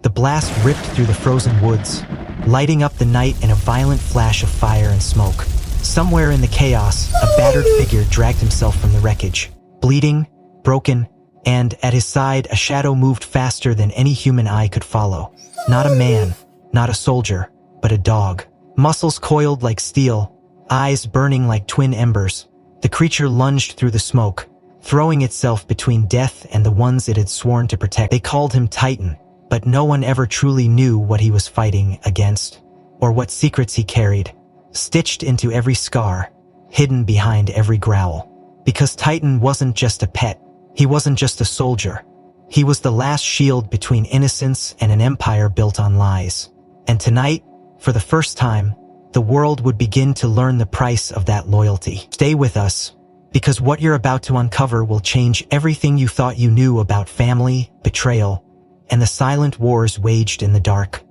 The blast ripped through the frozen woods, lighting up the night in a violent flash of fire and smoke. Somewhere in the chaos, a battered figure dragged himself from the wreckage, bleeding, broken, and at his side a shadow moved faster than any human eye could follow. Not a man, not a soldier, but a dog. Muscles coiled like steel, eyes burning like twin embers. The creature lunged through the smoke, throwing itself between death and the ones it had sworn to protect. They called him Titan, but no one ever truly knew what he was fighting against, or what secrets he carried, stitched into every scar, hidden behind every growl. Because Titan wasn't just a pet, he wasn't just a soldier. He was the last shield between innocence and an empire built on lies. And tonight, for the first time, the world would begin to learn the price of that loyalty. Stay with us, because what you're about to uncover will change everything you thought you knew about family, betrayal, and the silent wars waged in the dark.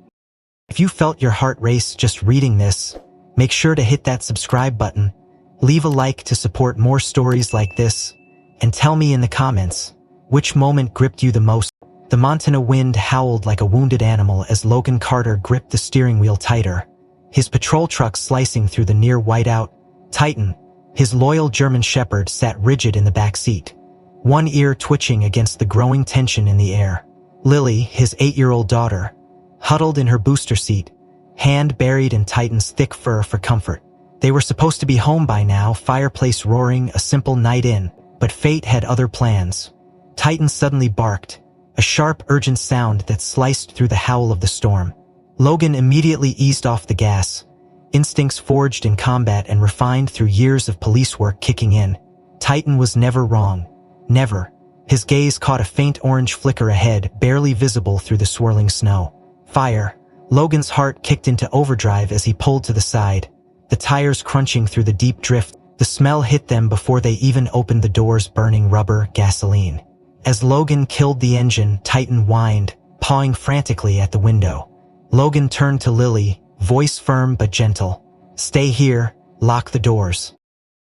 If you felt your heart race just reading this, make sure to hit that subscribe button, leave a like to support more stories like this, and tell me in the comments, which moment gripped you the most? The Montana wind howled like a wounded animal as Logan Carter gripped the steering wheel tighter, his patrol truck slicing through the near whiteout. Titan, his loyal German shepherd, sat rigid in the back seat, one ear twitching against the growing tension in the air. Lily, his 8-year-old daughter, huddled in her booster seat, hand buried in Titan's thick fur for comfort. They were supposed to be home by now, fireplace roaring, a simple night in, but fate had other plans. Titan suddenly barked, a sharp, urgent sound that sliced through the howl of the storm. Logan immediately eased off the gas, instincts forged in combat and refined through years of police work kicking in. Titan was never wrong. Never. His gaze caught a faint orange flicker ahead, barely visible through the swirling snow. Fire. Logan's heart kicked into overdrive as he pulled to the side, the tires crunching through the deep drift. The smell hit them before they even opened the doors, burning rubber, gasoline. As Logan killed the engine, Titan whined, pawing frantically at the window. Logan turned to Lily, voice firm but gentle. "Stay here, lock the doors."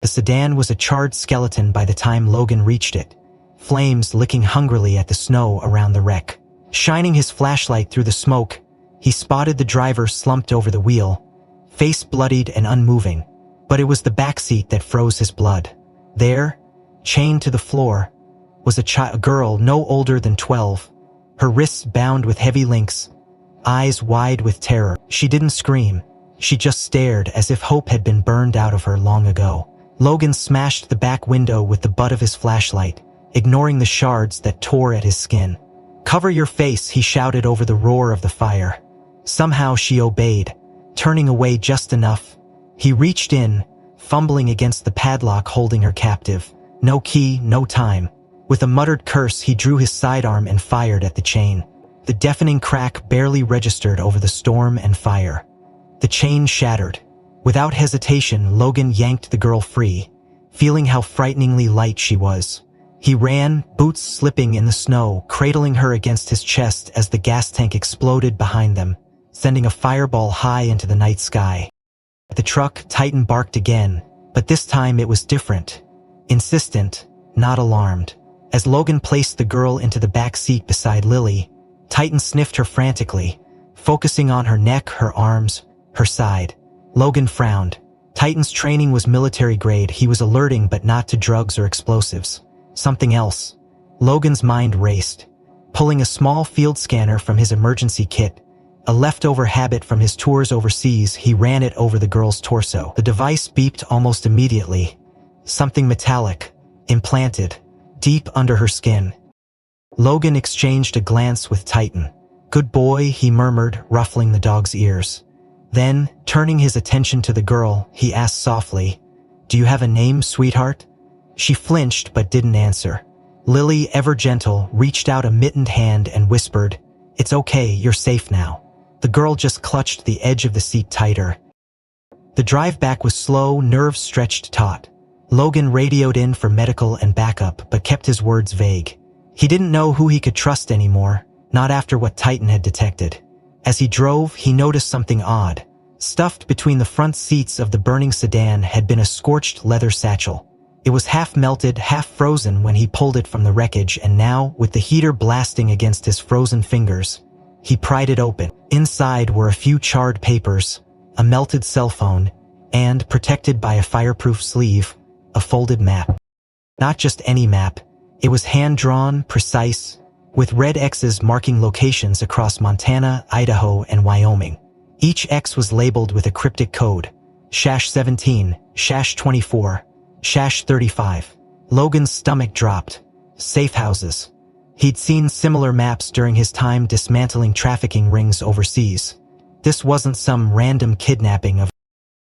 The sedan was a charred skeleton by the time Logan reached it, flames licking hungrily at the snow around the wreck. Shining his flashlight through the smoke, he spotted the driver slumped over the wheel, face bloodied and unmoving. But it was the backseat that froze his blood. There, chained to the floor, was a girl no older than 12, her wrists bound with heavy links, eyes wide with terror. She didn't scream. She just stared as if hope had been burned out of her long ago. Logan smashed the back window with the butt of his flashlight, ignoring the shards that tore at his skin. "Cover your face," he shouted over the roar of the fire. Somehow she obeyed, turning away just enough. He reached in, fumbling against the padlock holding her captive. No key, no time. With a muttered curse, he drew his sidearm and fired at the chain. The deafening crack barely registered over the storm and fire. The chain shattered. Without hesitation, Logan yanked the girl free, feeling how frighteningly light she was. He ran, boots slipping in the snow, cradling her against his chest as the gas tank exploded behind them, sending a fireball high into the night sky. At the truck, Titan barked again, but this time it was different. Insistent, not alarmed. As Logan placed the girl into the back seat beside Lily, Titan sniffed her frantically, focusing on her neck, her arms, her side. Logan frowned. Titan's training was military grade. He was alerting, but not to drugs or explosives. Something else. Logan's mind raced. Pulling a small field scanner from his emergency kit, a leftover habit from his tours overseas, he ran it over the girl's torso. The device beeped almost immediately. Something metallic, implanted, deep under her skin. Logan exchanged a glance with Titan. "Good boy," he murmured, ruffling the dog's ears. Then, turning his attention to the girl, he asked softly, "Do you have a name, sweetheart?" She flinched but didn't answer. Lily, ever gentle, reached out a mittened hand and whispered, "It's okay, you're safe now." The girl just clutched the edge of the seat tighter. The drive back was slow, nerves stretched taut. Logan radioed in for medical and backup, but kept his words vague. He didn't know who he could trust anymore, not after what Titan had detected. As he drove, he noticed something odd. Stuffed between the front seats of the burning sedan had been a scorched leather satchel. It was half melted, half frozen when he pulled it from the wreckage, and now, with the heater blasting against his frozen fingers, He pried it open. Inside were a few charred papers, a melted cell phone, and, protected by a fireproof sleeve, a folded map. Not just any map. It was hand-drawn, precise, with red X's marking locations across Montana, Idaho, and Wyoming. Each X was labeled with a cryptic code: #17, #24, #35. Logan's stomach dropped. Safe houses. He'd seen similar maps during his time dismantling trafficking rings overseas. This wasn't some random kidnapping of...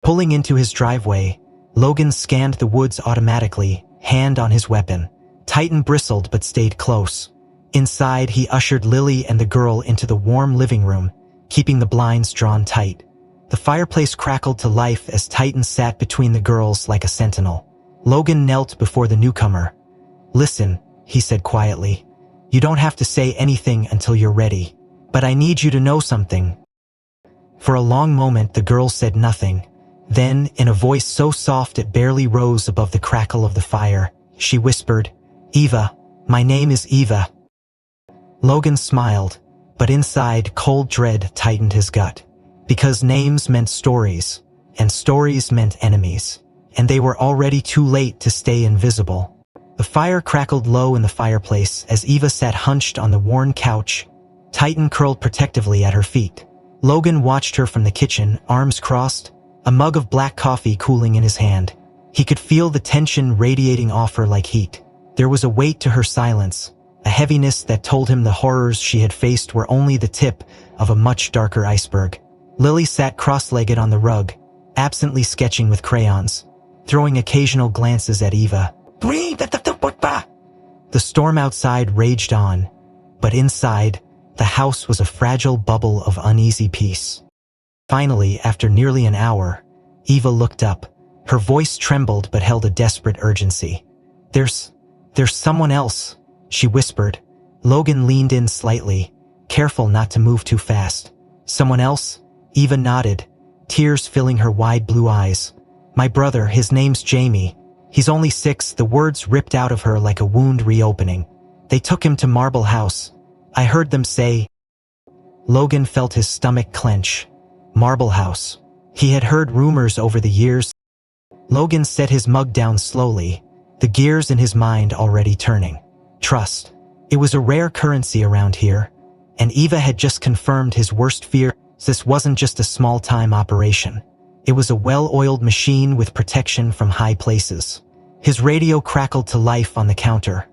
Pulling into his driveway, Logan scanned the woods automatically, hand on his weapon. Titan bristled but stayed close. Inside, he ushered Lily and the girl into the warm living room, keeping the blinds drawn tight. The fireplace crackled to life as Titan sat between the girls like a sentinel. Logan knelt before the newcomer. "Listen," he said quietly. "You don't have to say anything until you're ready. But I need you to know something." For a long moment, the girl said nothing. Then, in a voice so soft it barely rose above the crackle of the fire, she whispered, "Eva, my name is Eva." Logan smiled, but inside, cold dread tightened his gut. Because names meant stories, and stories meant enemies, and they were already too late to stay invisible. The fire crackled low in the fireplace as Eva sat hunched on the worn couch, Titan curled protectively at her feet. Logan watched her from the kitchen, arms crossed, a mug of black coffee cooling in his hand. He could feel the tension radiating off her like heat. There was a weight to her silence, a heaviness that told him the horrors she had faced were only the tip of a much darker iceberg. Lily sat cross-legged on the rug, absently sketching with crayons, throwing occasional glances at Eva. The storm outside raged on, but inside, the house was a fragile bubble of uneasy peace. Finally, after nearly an hour, Eva looked up. Her voice trembled but held a desperate urgency. There's someone else," she whispered. Logan leaned in slightly, careful not to move too fast. "Someone else?" Eva nodded, tears filling her wide blue eyes. "My brother, his name's Jamie. He's only 6, the words ripped out of her like a wound reopening. They took him to Marble House. I heard them say..." Logan felt his stomach clench. Marble House. He had heard rumors over the years. Logan set his mug down slowly, the gears in his mind already turning. Trust. It was a rare currency around here, and Eva had just confirmed his worst fear. This wasn't just a small-time operation. It was a well-oiled machine with protection from high places. His radio crackled to life on the counter.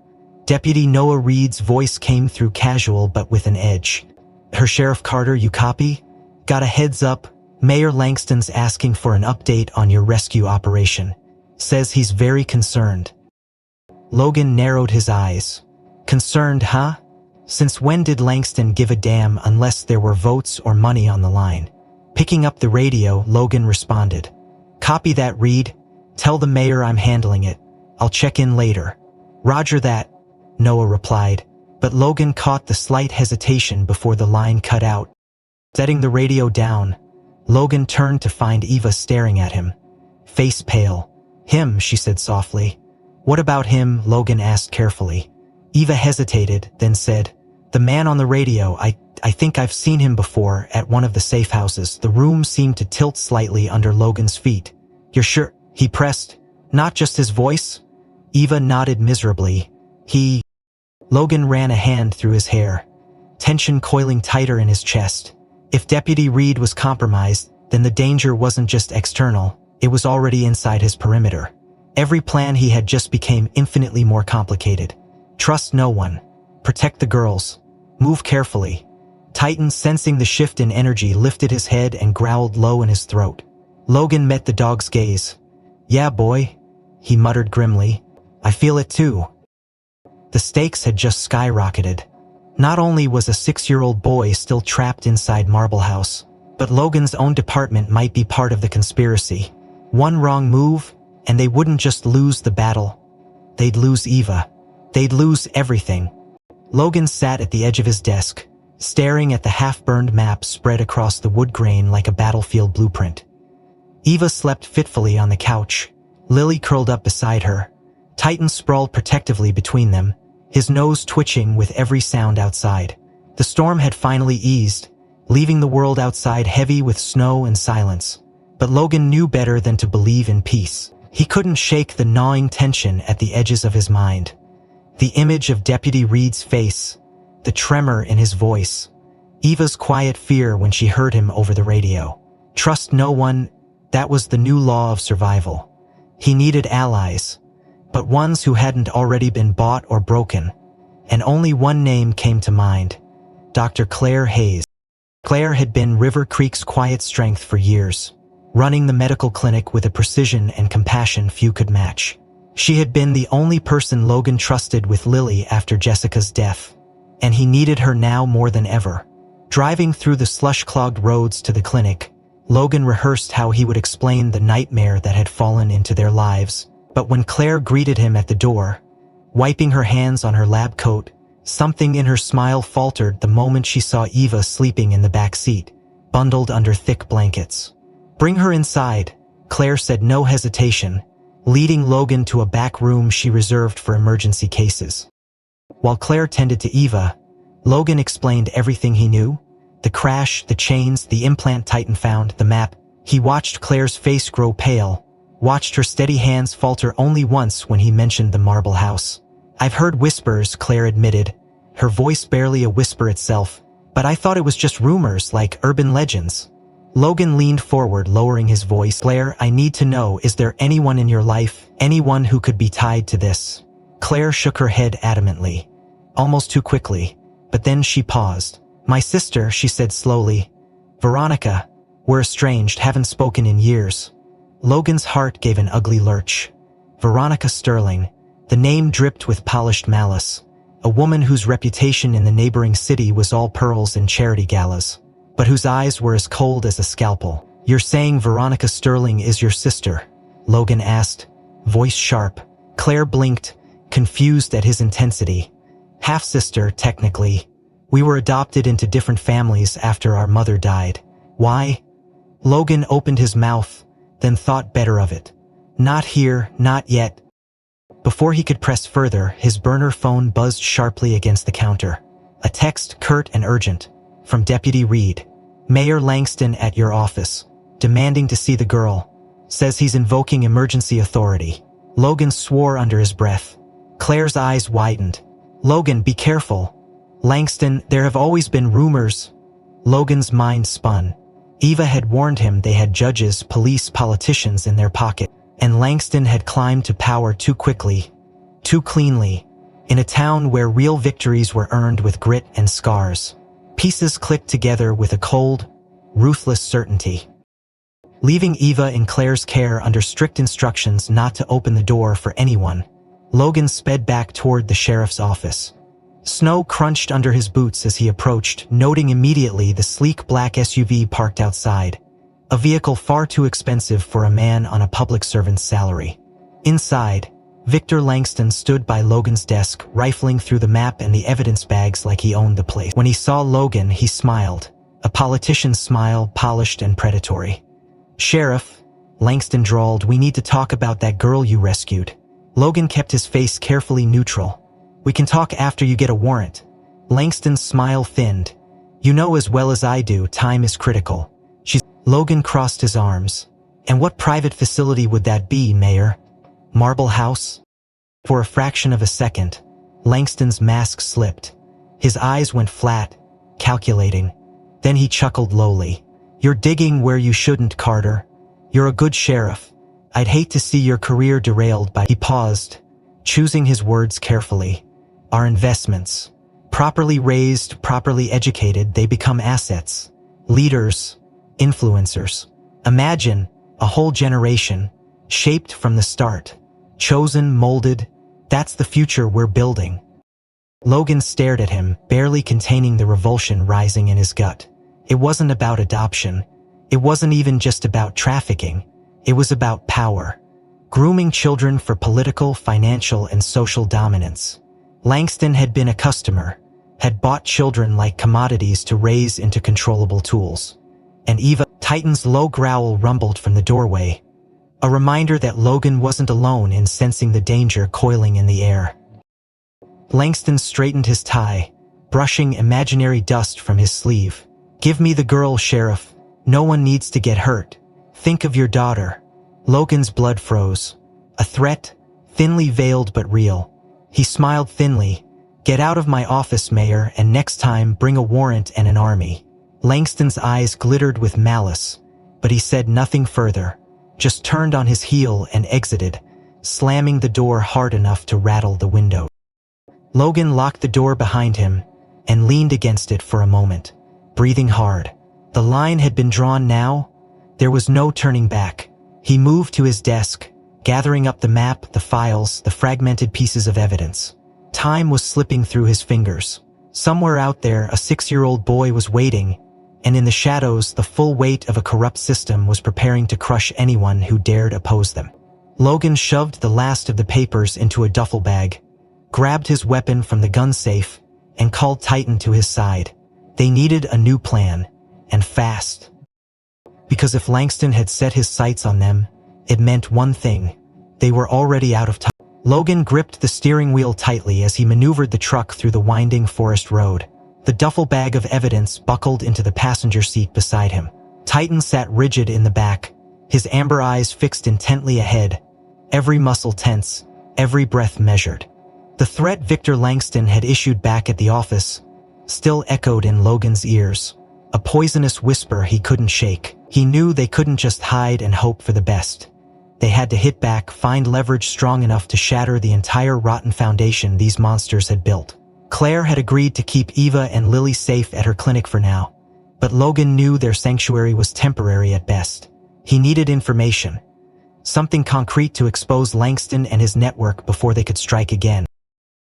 Deputy Noah Reed's voice came through casual but with an edge. "Her Sheriff Carter, you copy? Got a heads up. Mayor Langston's asking for an update on your rescue operation. Says he's very concerned." Logan narrowed his eyes. "Concerned, huh? Since when did Langston give a damn unless there were votes or money on the line?" Picking up the radio, Logan responded. "Copy that, Reed. Tell the mayor I'm handling it. I'll check in later." "Roger that," Noah replied, but Logan caught the slight hesitation before the line cut out. Setting the radio down, Logan turned to find Eva staring at him, face pale. "Him," she said softly. "What about him?" Logan asked carefully. Eva hesitated, then said, "The man on the radio, I think I've seen him before at one of the safe houses." The room seemed to tilt slightly under Logan's feet. "You're sure?" he pressed. "Not just his voice?" Eva nodded miserably. Logan ran a hand through his hair, tension coiling tighter in his chest. If Deputy Reed was compromised, then the danger wasn't just external, it was already inside his perimeter. Every plan he had just became infinitely more complicated. Trust no one. Protect the girls. Move carefully. Titan, sensing the shift in energy, lifted his head and growled low in his throat. Logan met the dog's gaze. "Yeah, boy," he muttered grimly. "I feel it too." The stakes had just skyrocketed. Not only was a 6-year-old boy still trapped inside Marble House, but Logan's own department might be part of the conspiracy. One wrong move, and they wouldn't just lose the battle. They'd lose Eva. They'd lose everything. Logan sat at the edge of his desk, staring at the half-burned map spread across the wood grain like a battlefield blueprint. Eva slept fitfully on the couch, Lily curled up beside her. Titan sprawled protectively between them, his nose twitching with every sound outside. The storm had finally eased, leaving the world outside heavy with snow and silence. But Logan knew better than to believe in peace. He couldn't shake the gnawing tension at the edges of his mind. The image of Deputy Reed's face, the tremor in his voice, Eva's quiet fear when she heard him over the radio. Trust no one, that was the new law of survival. He needed allies, but ones who hadn't already been bought or broken. And only one name came to mind: Dr. Claire Hayes. Claire had been River Creek's quiet strength for years, running the medical clinic with a precision and compassion few could match. She had been the only person Logan trusted with Lily after Jessica's death, and he needed her now more than ever. Driving through the slush-clogged roads to the clinic, Logan rehearsed how he would explain the nightmare that had fallen into their lives. But when Claire greeted him at the door, wiping her hands on her lab coat, something in her smile faltered the moment she saw Eva sleeping in the back seat, bundled under thick blankets. "Bring her inside," Claire said, no hesitation, leading Logan to a back room she reserved for emergency cases. While Claire tended to Eva, Logan explained everything he knew: the crash, the chains, the implant Titan found, the map. He watched Claire's face grow pale, watched her steady hands falter only once when he mentioned the marble house. "I've heard whispers," Claire admitted, her voice barely a whisper itself, "but I thought it was just rumors, like urban legends." Logan leaned forward, lowering his voice. "Claire, I need to know, is there anyone in your life, anyone who could be tied to this?" Claire shook her head adamantly, almost too quickly, but then she paused. "My sister," she said slowly. "Veronica. We're estranged, haven't spoken in years." Logan's heart gave an ugly lurch. Veronica Sterling. The name dripped with polished malice. A woman whose reputation in the neighboring city was all pearls and charity galas, but whose eyes were as cold as a scalpel. "You're saying Veronica Sterling is your sister?" Logan asked, voice sharp. Claire blinked, confused at his intensity. "Half-sister, technically. We were adopted into different families after our mother died." "Why?" Logan opened his mouth, then thought better of it. "Not here, not yet." Before he could press further, his burner phone buzzed sharply against the counter. A text, curt and urgent, from Deputy Reed. "Mayor Langston at your office, demanding to see the girl. Says he's invoking emergency authority." Logan swore under his breath. Claire's eyes widened. "Logan, be careful. Langston, there have always been rumors." Logan's mind spun. Eva had warned him they had judges, police, politicians in their pocket, and Langston had climbed to power too quickly, too cleanly, in a town where real victories were earned with grit and scars. Pieces clicked together with a cold, ruthless certainty. Leaving Eva in Claire's care under strict instructions not to open the door for anyone, Logan sped back toward the sheriff's office. Snow crunched under his boots as he approached, noting immediately the sleek black SUV parked outside, a vehicle far too expensive for a man on a public servant's salary. Inside, Victor Langston stood by Logan's desk, rifling through the map and the evidence bags like he owned the place. When he saw Logan, he smiled, a politician's smile, polished and predatory. "Sheriff," Langston drawled, "we need to talk about that girl you rescued." Logan kept his face carefully neutral. "We can talk after you get a warrant." Langston's smile thinned. "You know as well as I do, time is critical." Logan crossed his arms. "And what private facility would that be, Mayor? Marble House?" For a fraction of a second, Langston's mask slipped. His eyes went flat, calculating. Then he chuckled lowly. "You're digging where you shouldn't, Carter. You're a good sheriff. I'd hate to see your career derailed by—" He paused, choosing his words carefully. "Our investments. Properly raised, properly educated, they become assets. Leaders, influencers. Imagine a whole generation, shaped from the start, chosen, molded. That's the future we're building." Logan stared at him, barely containing the revulsion rising in his gut. It wasn't about adoption. It wasn't even just about trafficking. It was about power. Grooming children for political, financial, and social dominance. Langston had been a customer, had bought children like commodities to raise into controllable tools. And Eva, Titan's low growl rumbled from the doorway, a reminder that Logan wasn't alone in sensing the danger coiling in the air. Langston straightened his tie, brushing imaginary dust from his sleeve. "Give me the girl, Sheriff. No one needs to get hurt. Think of your daughter." Logan's blood froze. A threat, thinly veiled but real. He smiled thinly. "Get out of my office, Mayor, and next time bring a warrant and an army." Langston's eyes glittered with malice, but he said nothing further, just turned on his heel and exited, slamming the door hard enough to rattle the window. Logan locked the door behind him and leaned against it for a moment, breathing hard. The line had been drawn now. There was no turning back. He moved to his desk, gathering up the map, the files, the fragmented pieces of evidence. Time was slipping through his fingers. Somewhere out there, a 6-year-old boy was waiting, and in the shadows, the full weight of a corrupt system was preparing to crush anyone who dared oppose them. Logan shoved the last of the papers into a duffel bag, grabbed his weapon from the gun safe, and called Titan to his side. They needed a new plan, and fast. Because if Langston had set his sights on them, it meant one thing: they were already out of time. Logan gripped the steering wheel tightly as he maneuvered the truck through the winding forest road. The duffel bag of evidence buckled into the passenger seat beside him. Titan sat rigid in the back, his amber eyes fixed intently ahead, every muscle tense, every breath measured. The threat Victor Langston had issued back at the office still echoed in Logan's ears, a poisonous whisper he couldn't shake. He knew they couldn't just hide and hope for the best. They had to hit back, find leverage strong enough to shatter the entire rotten foundation these monsters had built. Claire had agreed to keep Eva and Lily safe at her clinic for now, but Logan knew their sanctuary was temporary at best. He needed information, something concrete to expose Langston and his network before they could strike again.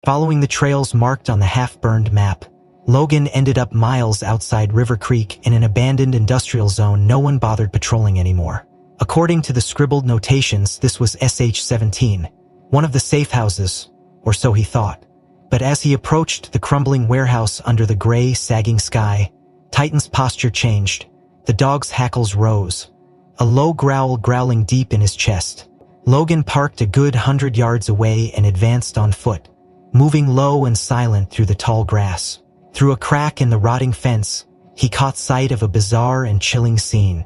Following the trails marked on the half-burned map, Logan ended up miles outside River Creek in an abandoned industrial zone no one bothered patrolling anymore. According to the scribbled notations, this was SH-17, one of the safe houses, or so he thought. But as he approached the crumbling warehouse under the gray, sagging sky, Titan's posture changed. The dog's hackles rose, a low growl growling deep in his chest. Logan parked a good 100 yards away and advanced on foot, moving low and silent through the tall grass. Through a crack in the rotting fence, he caught sight of a bizarre and chilling scene.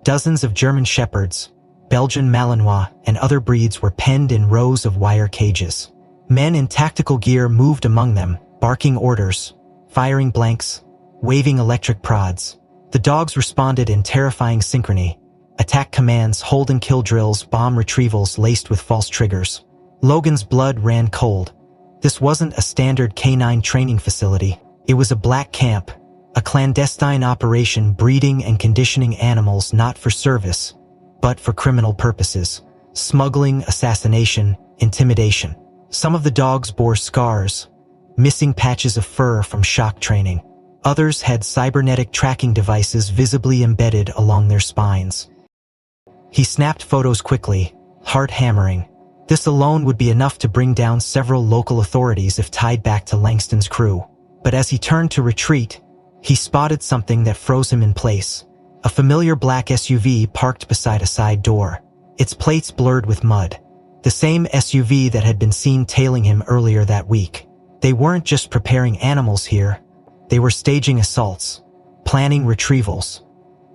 Dozens of German shepherds, Belgian Malinois, and other breeds were penned in rows of wire cages. Men in tactical gear moved among them, barking orders, firing blanks, waving electric prods. The dogs responded in terrifying synchrony, attack commands, hold and kill drills, bomb retrievals laced with false triggers. Logan's blood ran cold. This wasn't a standard canine training facility. It was a black camp, a clandestine operation breeding and conditioning animals not for service, but for criminal purposes. Smuggling, assassination, intimidation. Some of the dogs bore scars, missing patches of fur from shock training. Others had cybernetic tracking devices visibly embedded along their spines. He snapped photos quickly, heart hammering. This alone would be enough to bring down several local authorities if tied back to Langston's crew. But as he turned to retreat, he spotted something that froze him in place. A familiar black SUV parked beside a side door, its plates blurred with mud. The same SUV that had been seen tailing him earlier that week. They weren't just preparing animals here. They were staging assaults, planning retrievals.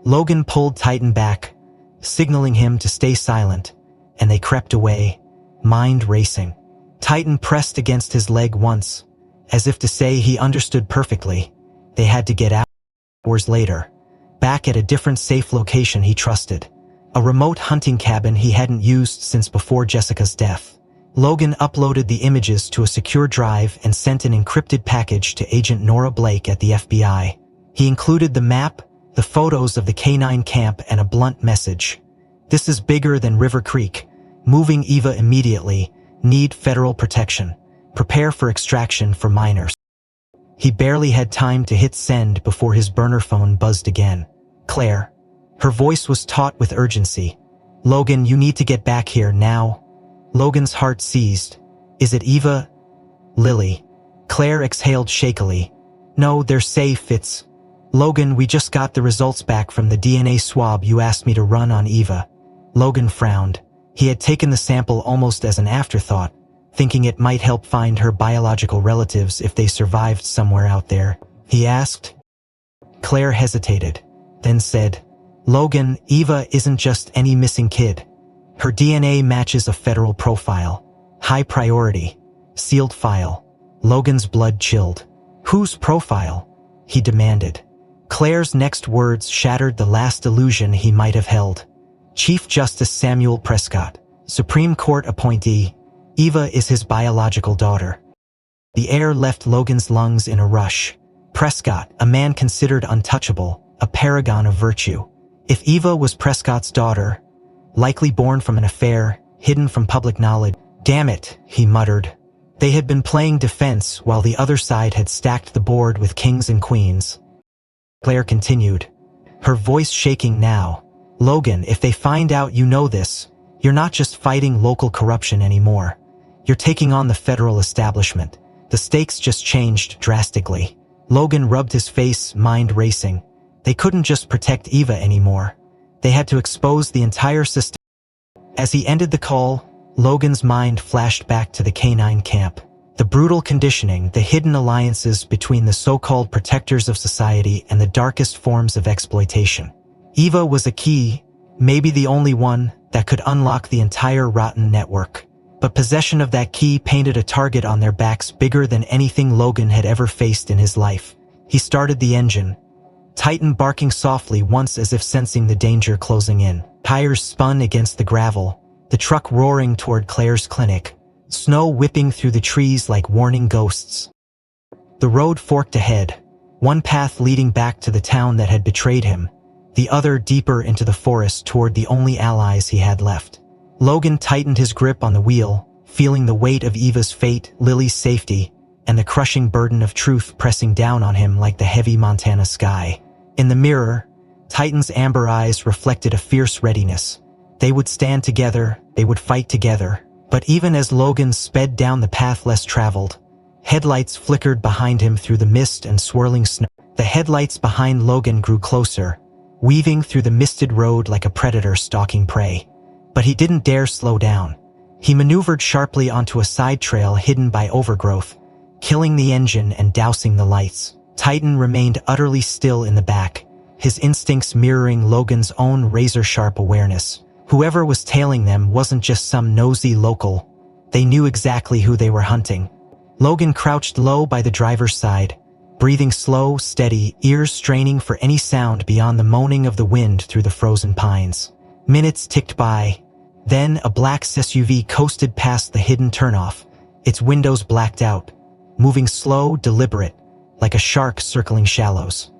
Logan pulled Titan back, signaling him to stay silent, and they crept away, mind racing. Titan pressed against his leg once, as if to say he understood perfectly. They had to get out. Hours later, back at a different safe location he trusted, a remote hunting cabin he hadn't used since before Jessica's death. Logan uploaded the images to a secure drive and sent an encrypted package to Agent Nora Blake at the FBI. He included the map, the photos of the canine camp, and a blunt message. "This is bigger than River Creek. Moving Eva immediately. Need federal protection. Prepare for extraction for minors." He barely had time to hit send before his burner phone buzzed again. Claire. Her voice was taut with urgency. "Logan, you need to get back here now." Logan's heart seized. "Is it Eva?" "Lily." Claire exhaled shakily. "No, they're safe, it's..." "Logan, we just got the results back from the DNA swab you asked me to run on Eva." Logan frowned. He had taken the sample almost as an afterthought, thinking it might help find her biological relatives if they survived somewhere out there. He asked. Claire hesitated, then said, Logan, Eva isn't just any missing kid. Her DNA matches a federal profile. High priority. Sealed file. Logan's blood chilled. Whose profile? He demanded. Claire's next words shattered the last illusion he might have held. Chief Justice Samuel Prescott, Supreme Court appointee. Eva is his biological daughter. The air left Logan's lungs in a rush. Prescott, a man considered untouchable, a paragon of virtue. If Eva was Prescott's daughter, likely born from an affair, hidden from public knowledge, damn it, he muttered. They had been playing defense while the other side had stacked the board with kings and queens. Claire continued, her voice shaking now. Logan, if they find out you know this, you're not just fighting local corruption anymore. You're taking on the federal establishment. The stakes just changed drastically. Logan rubbed his face, mind racing. They couldn't just protect Eva anymore. They had to expose the entire system. As he ended the call, Logan's mind flashed back to the canine camp. The brutal conditioning, the hidden alliances between the so-called protectors of society and the darkest forms of exploitation. Eva was a key, maybe the only one, that could unlock the entire rotten network. But possession of that key painted a target on their backs bigger than anything Logan had ever faced in his life. He started the engine, Titan barking softly once as if sensing the danger closing in. Tires spun against the gravel, the truck roaring toward Claire's clinic, snow whipping through the trees like warning ghosts. The road forked ahead, one path leading back to the town that had betrayed him, the other deeper into the forest toward the only allies he had left. Logan tightened his grip on the wheel, feeling the weight of Eva's fate, Lily's safety, and the crushing burden of truth pressing down on him like the heavy Montana sky. In the mirror, Titan's amber eyes reflected a fierce readiness. They would stand together, they would fight together. But even as Logan sped down the path less traveled, headlights flickered behind him through the mist and swirling snow. The headlights behind Logan grew closer, weaving through the misted road like a predator stalking prey. But he didn't dare slow down. He maneuvered sharply onto a side trail hidden by overgrowth, killing the engine and dousing the lights. Titan remained utterly still in the back, his instincts mirroring Logan's own razor-sharp awareness. Whoever was tailing them wasn't just some nosy local. They knew exactly who they were hunting. Logan crouched low by the driver's side, breathing slow, steady, ears straining for any sound beyond the moaning of the wind through the frozen pines. Minutes ticked by. Then a black SUV coasted past the hidden turnoff, its windows blacked out, moving slow, deliberate, like a shark circling shallows.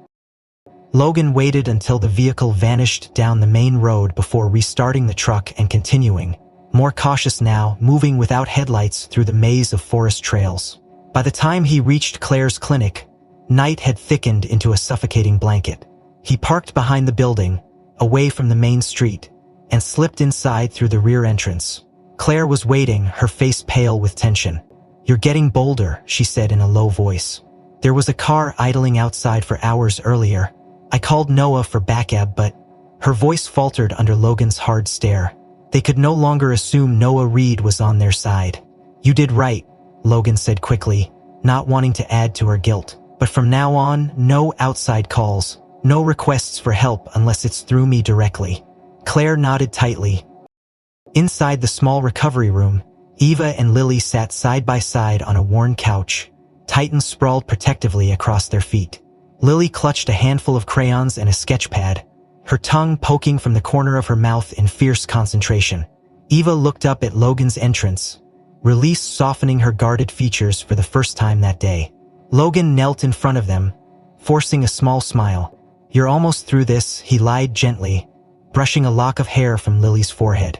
Logan waited until the vehicle vanished down the main road before restarting the truck and continuing, more cautious now, moving without headlights through the maze of forest trails. By the time he reached Claire's clinic, night had thickened into a suffocating blanket. He parked behind the building, away from the main street, and slipped inside through the rear entrance. Claire was waiting, her face pale with tension. "You're getting bolder," she said in a low voice. "There was a car idling outside for hours earlier. I called Noah for backup, but..." Her voice faltered under Logan's hard stare. They could no longer assume Noah Reed was on their side. "You did right," Logan said quickly, not wanting to add to her guilt. "But from now on, no outside calls, no requests for help unless it's through me directly." Claire nodded tightly. Inside the small recovery room, Eva and Lily sat side by side on a worn couch, Titan sprawled protectively across their feet. Lily clutched a handful of crayons and a sketch pad, her tongue poking from the corner of her mouth in fierce concentration. Eva looked up at Logan's entrance, release softening her guarded features for the first time that day. Logan knelt in front of them, forcing a small smile. "You're almost through this," he lied gently, brushing a lock of hair from Lily's forehead.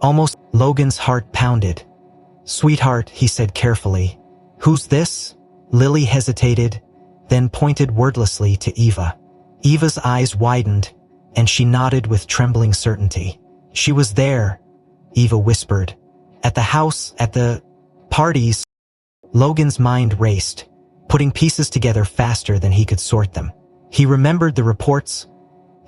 "Almost." Logan's heart pounded. "Sweetheart," he said carefully. "Who's this?" Lily hesitated, then pointed wordlessly to Eva. Eva's eyes widened, and she nodded with trembling certainty. "She was there," Eva whispered. "At the house, at the parties." Logan's mind raced, putting pieces together faster than he could sort them. He remembered the reports,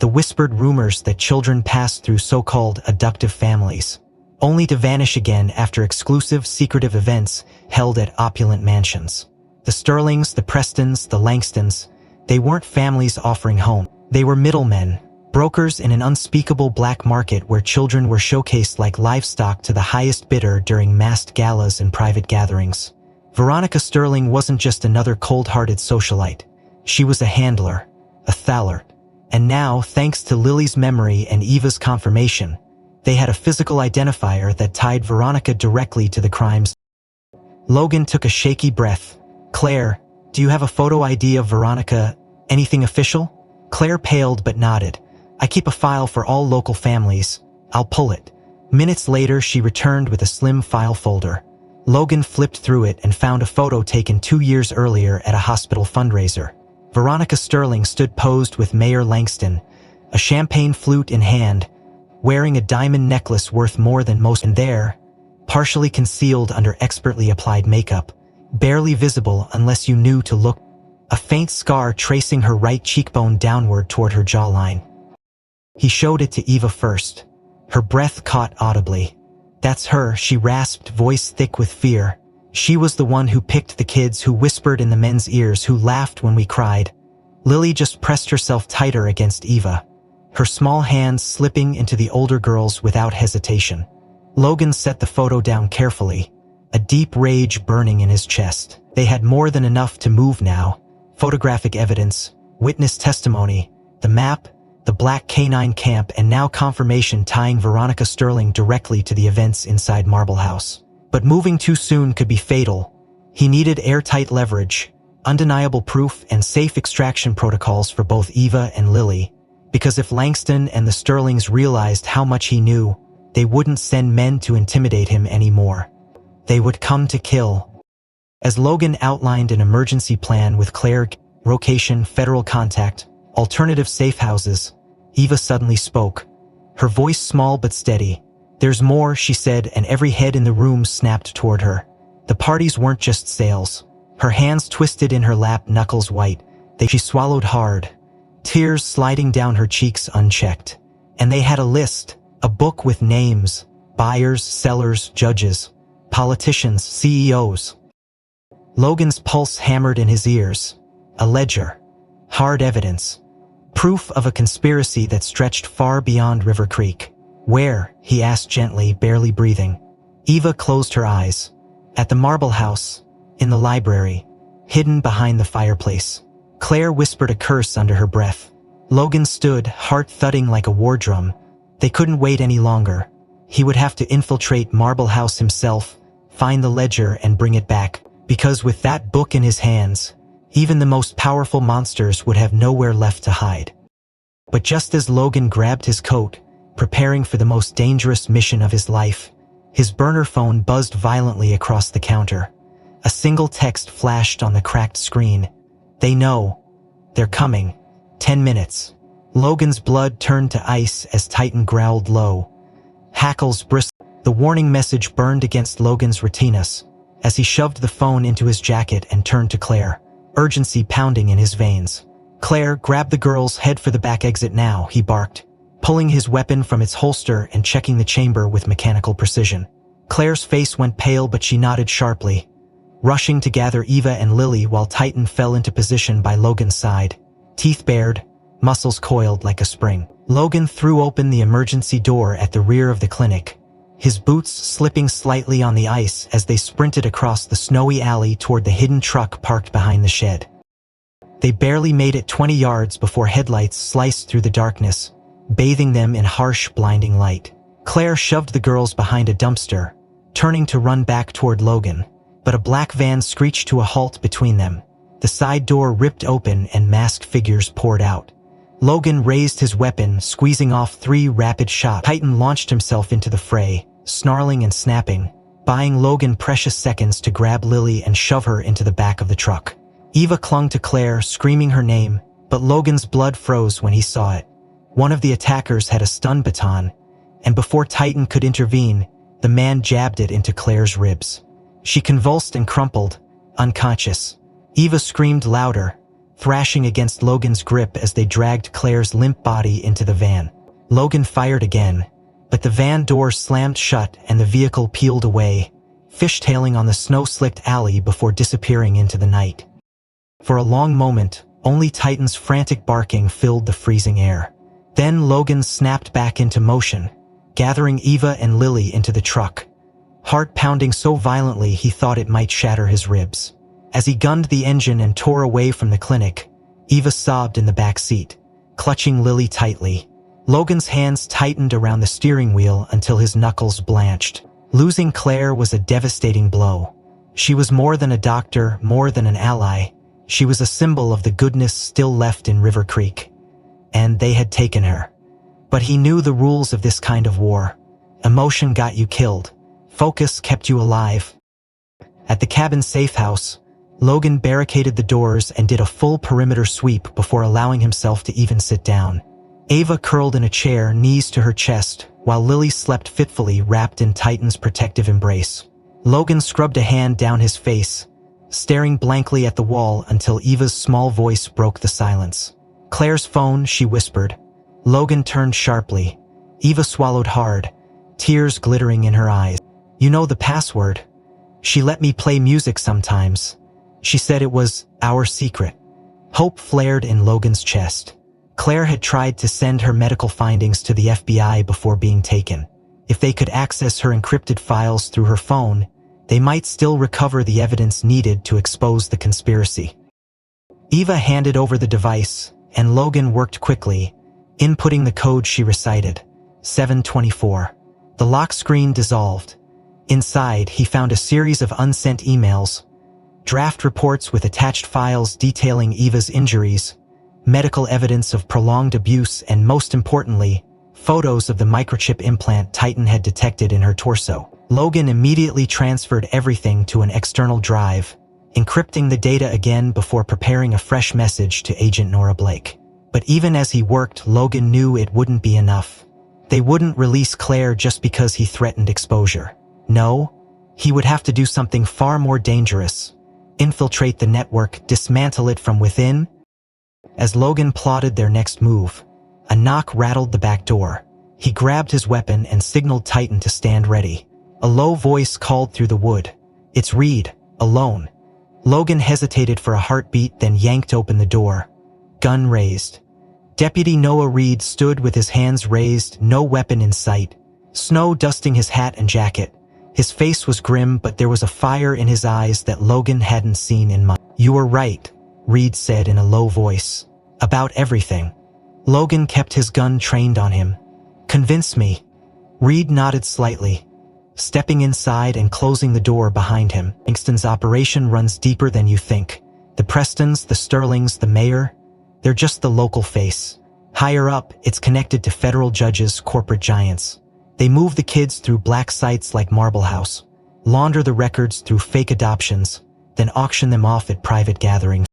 the whispered rumors that children passed through so-called adoptive families. only to vanish again after exclusive, secretive events held at opulent mansions. The Sterlings, the Prestons, the Langstons, they weren't families offering home. They were middlemen, brokers in an unspeakable black market where children were showcased like livestock to the highest bidder during masked galas and private gatherings. Veronica Sterling wasn't just another cold-hearted socialite. She was a handler, a thaler. And now, thanks to Lily's memory and Eva's confirmation, they had a physical identifier that tied Veronica directly to the crimes. Logan took a shaky breath. "Claire, do you have a photo ID of Veronica? Anything official?" Claire paled but nodded. "I keep a file for all local families. I'll pull it." Minutes later, she returned with a slim file folder. Logan flipped through it and found a photo taken 2 years earlier at a hospital fundraiser. Veronica Sterling stood posed with Mayor Langston, a champagne flute in hand, wearing a diamond necklace worth more than most, and there, partially concealed under expertly applied makeup, barely visible unless you knew to look, a faint scar tracing her right cheekbone downward toward her jawline. He showed it to Eva first. Her breath caught audibly. "That's her," she rasped, voice thick with fear. "She was the one who picked the kids, who whispered in the men's ears, who laughed when we cried." Lily just pressed herself tighter against Eva, her small hands slipping into the older girl's without hesitation. Logan set the photo down carefully, a deep rage burning in his chest. They had more than enough to move now. Photographic evidence, witness testimony, the map, the black canine camp, and now confirmation tying Veronica Sterling directly to the events inside Marble House. But moving too soon could be fatal. He needed airtight leverage, undeniable proof, and safe extraction protocols for both Eva and Lily, because if Langston and the Sterlings realized how much he knew, they wouldn't send men to intimidate him anymore. They would come to kill. As Logan outlined an emergency plan with Claire, location, federal contact, alternative safe houses, Eva suddenly spoke, her voice small but steady. "There's more," she said, and every head in the room snapped toward her. The parties weren't just sales. Her hands twisted in her lap, knuckles white. She swallowed hard, tears sliding down her cheeks unchecked. And they had a list, a book with names, buyers, sellers, judges, politicians, CEOs. Logan's pulse hammered in his ears. A ledger. Hard evidence. Proof of a conspiracy that stretched far beyond River Creek. "Where?" he asked gently, barely breathing. Eva closed her eyes. "At the Marble House. In the library. Hidden behind the fireplace." Claire whispered a curse under her breath. Logan stood, heart thudding like a war drum. They couldn't wait any longer. He would have to infiltrate Marble House himself, find the ledger and bring it back, because with that book in his hands, even the most powerful monsters would have nowhere left to hide. But just as Logan grabbed his coat, preparing for the most dangerous mission of his life, his burner phone buzzed violently across the counter. A single text flashed on the cracked screen. "They know. They're coming. 10 minutes. Logan's blood turned to ice as Titan growled low. Hackles bristled. The warning message burned against Logan's retinas as he shoved the phone into his jacket and turned to Claire, urgency pounding in his veins. "Claire, grab the girls, head for the back exit now," he barked, pulling his weapon from its holster and checking the chamber with mechanical precision. Claire's face went pale, but she nodded sharply, rushing to gather Eva and Lily while Titan fell into position by Logan's side, teeth bared, muscles coiled like a spring. Logan threw open the emergency door at the rear of the clinic, his boots slipping slightly on the ice as they sprinted across the snowy alley toward the hidden truck parked behind the shed. They barely made it 20 yards before headlights sliced through the darkness, bathing them in harsh, blinding light. Claire shoved the girls behind a dumpster, turning to run back toward Logan, but a black van screeched to a halt between them. The side door ripped open and masked figures poured out. Logan raised his weapon, squeezing off 3 rapid shots. Titan launched himself into the fray, snarling and snapping, buying Logan precious seconds to grab Lily and shove her into the back of the truck. Eva clung to Claire, screaming her name, but Logan's blood froze when he saw it. One of the attackers had a stun baton, and before Titan could intervene, the man jabbed it into Claire's ribs. She convulsed and crumpled, unconscious. Eva screamed louder, thrashing against Logan's grip as they dragged Claire's limp body into the van. Logan fired again, but the van door slammed shut and the vehicle peeled away, fishtailing on the snow-slicked alley before disappearing into the night. For a long moment, only Titan's frantic barking filled the freezing air. Then Logan snapped back into motion, gathering Eva and Lily into the truck, heart pounding so violently he thought it might shatter his ribs. As he gunned the engine and tore away from the clinic, Eva sobbed in the back seat, clutching Lily tightly. Logan's hands tightened around the steering wheel until his knuckles blanched. Losing Claire was a devastating blow. She was more than a doctor, more than an ally. She was a symbol of the goodness still left in River Creek. And they had taken her. But he knew the rules of this kind of war. Emotion got you killed. Focus kept you alive. At the cabin safe house, Logan barricaded the doors and did a full perimeter sweep before allowing himself to even sit down. Ava curled in a chair, knees to her chest, while Lily slept fitfully wrapped in Titan's protective embrace. Logan scrubbed a hand down his face, staring blankly at the wall until Eva's small voice broke the silence. "Claire's phone," she whispered. Logan turned sharply. Eva swallowed hard, tears glittering in her eyes. "You know the password. She let me play music sometimes. She said it was our secret." Hope flared in Logan's chest. Claire had tried to send her medical findings to the FBI before being taken. If they could access her encrypted files through her phone, they might still recover the evidence needed to expose the conspiracy. Eva handed over the device, and Logan worked quickly, inputting the code she recited. 724. The lock screen dissolved. Inside, he found a series of unsent emails, draft reports with attached files detailing Eva's injuries, medical evidence of prolonged abuse, and most importantly, photos of the microchip implant Titan had detected in her torso. Logan immediately transferred everything to an external drive, encrypting the data again before preparing a fresh message to Agent Nora Blake. But even as he worked, Logan knew it wouldn't be enough. They wouldn't release Claire just because he threatened exposure. No, he would have to do something far more dangerous. Infiltrate the network, dismantle it from within. As Logan plotted their next move, a knock rattled the back door. He grabbed his weapon and signaled Titan to stand ready. A low voice called through the wood. "It's Reed, alone." Logan hesitated for a heartbeat, then yanked open the door, gun raised. Deputy Noah Reed stood with his hands raised, no weapon in sight, snow dusting his hat and jacket. His face was grim, but there was a fire in his eyes that Logan hadn't seen in months. "You were right," Reed said in a low voice. "About everything." Logan kept his gun trained on him. "Convince me." Reed nodded slightly, stepping inside and closing the door behind him. "Kingston's operation runs deeper than you think. The Prestons, the Sterlings, the mayor, they're just the local face. Higher up, it's connected to federal judges, corporate giants. They move the kids through black sites like Marble House, launder the records through fake adoptions, then auction them off at private gatherings."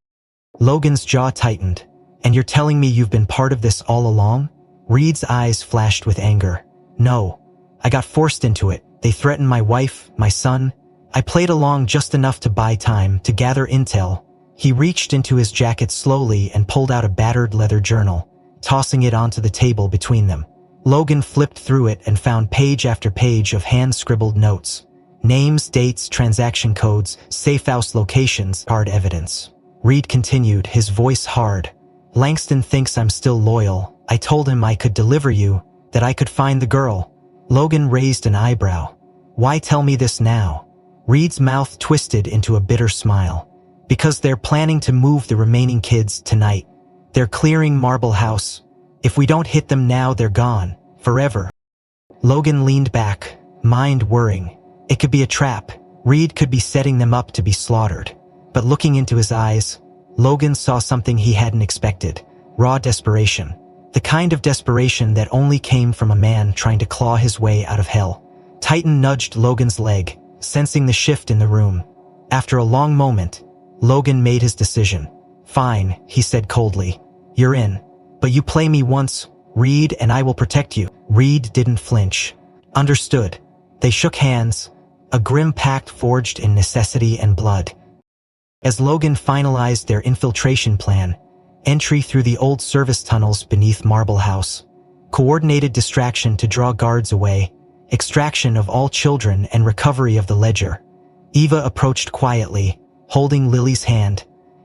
Logan's jaw tightened. "And you're telling me you've been part of this all along?" Reed's eyes flashed with anger. "No. I got forced into it. They threatened my wife, my son. I played along just enough to buy time, to gather intel." He reached into his jacket slowly and pulled out a battered leather journal, tossing it onto the table between them. Logan flipped through it and found page after page of hand-scribbled notes. Names, dates, transaction codes, safe house locations, hard evidence. Reed continued, his voice hard. "Langston thinks I'm still loyal. I told him I could deliver you, that I could find the girl." Logan raised an eyebrow. "Why tell me this now?" Reed's mouth twisted into a bitter smile. "Because they're planning to move the remaining kids tonight. They're clearing Marble House. If we don't hit them now, they're gone. Forever." Logan leaned back, mind whirring. It could be a trap. Reed could be setting them up to be slaughtered. But looking into his eyes, Logan saw something he hadn't expected. Raw desperation. The kind of desperation that only came from a man trying to claw his way out of hell. Titan nudged Logan's leg, sensing the shift in the room. After a long moment, Logan made his decision. "Fine," he said coldly. "You're in. But you play me once, Reed, and I will protect you." Reed didn't flinch. "Understood." They shook hands, a grim pact forged in necessity and blood. As Logan finalized their infiltration plan, entry through the old service tunnels beneath Marble House, coordinated distraction to draw guards away, extraction of all children and recovery of the ledger. Eva approached quietly, holding Lily's hand.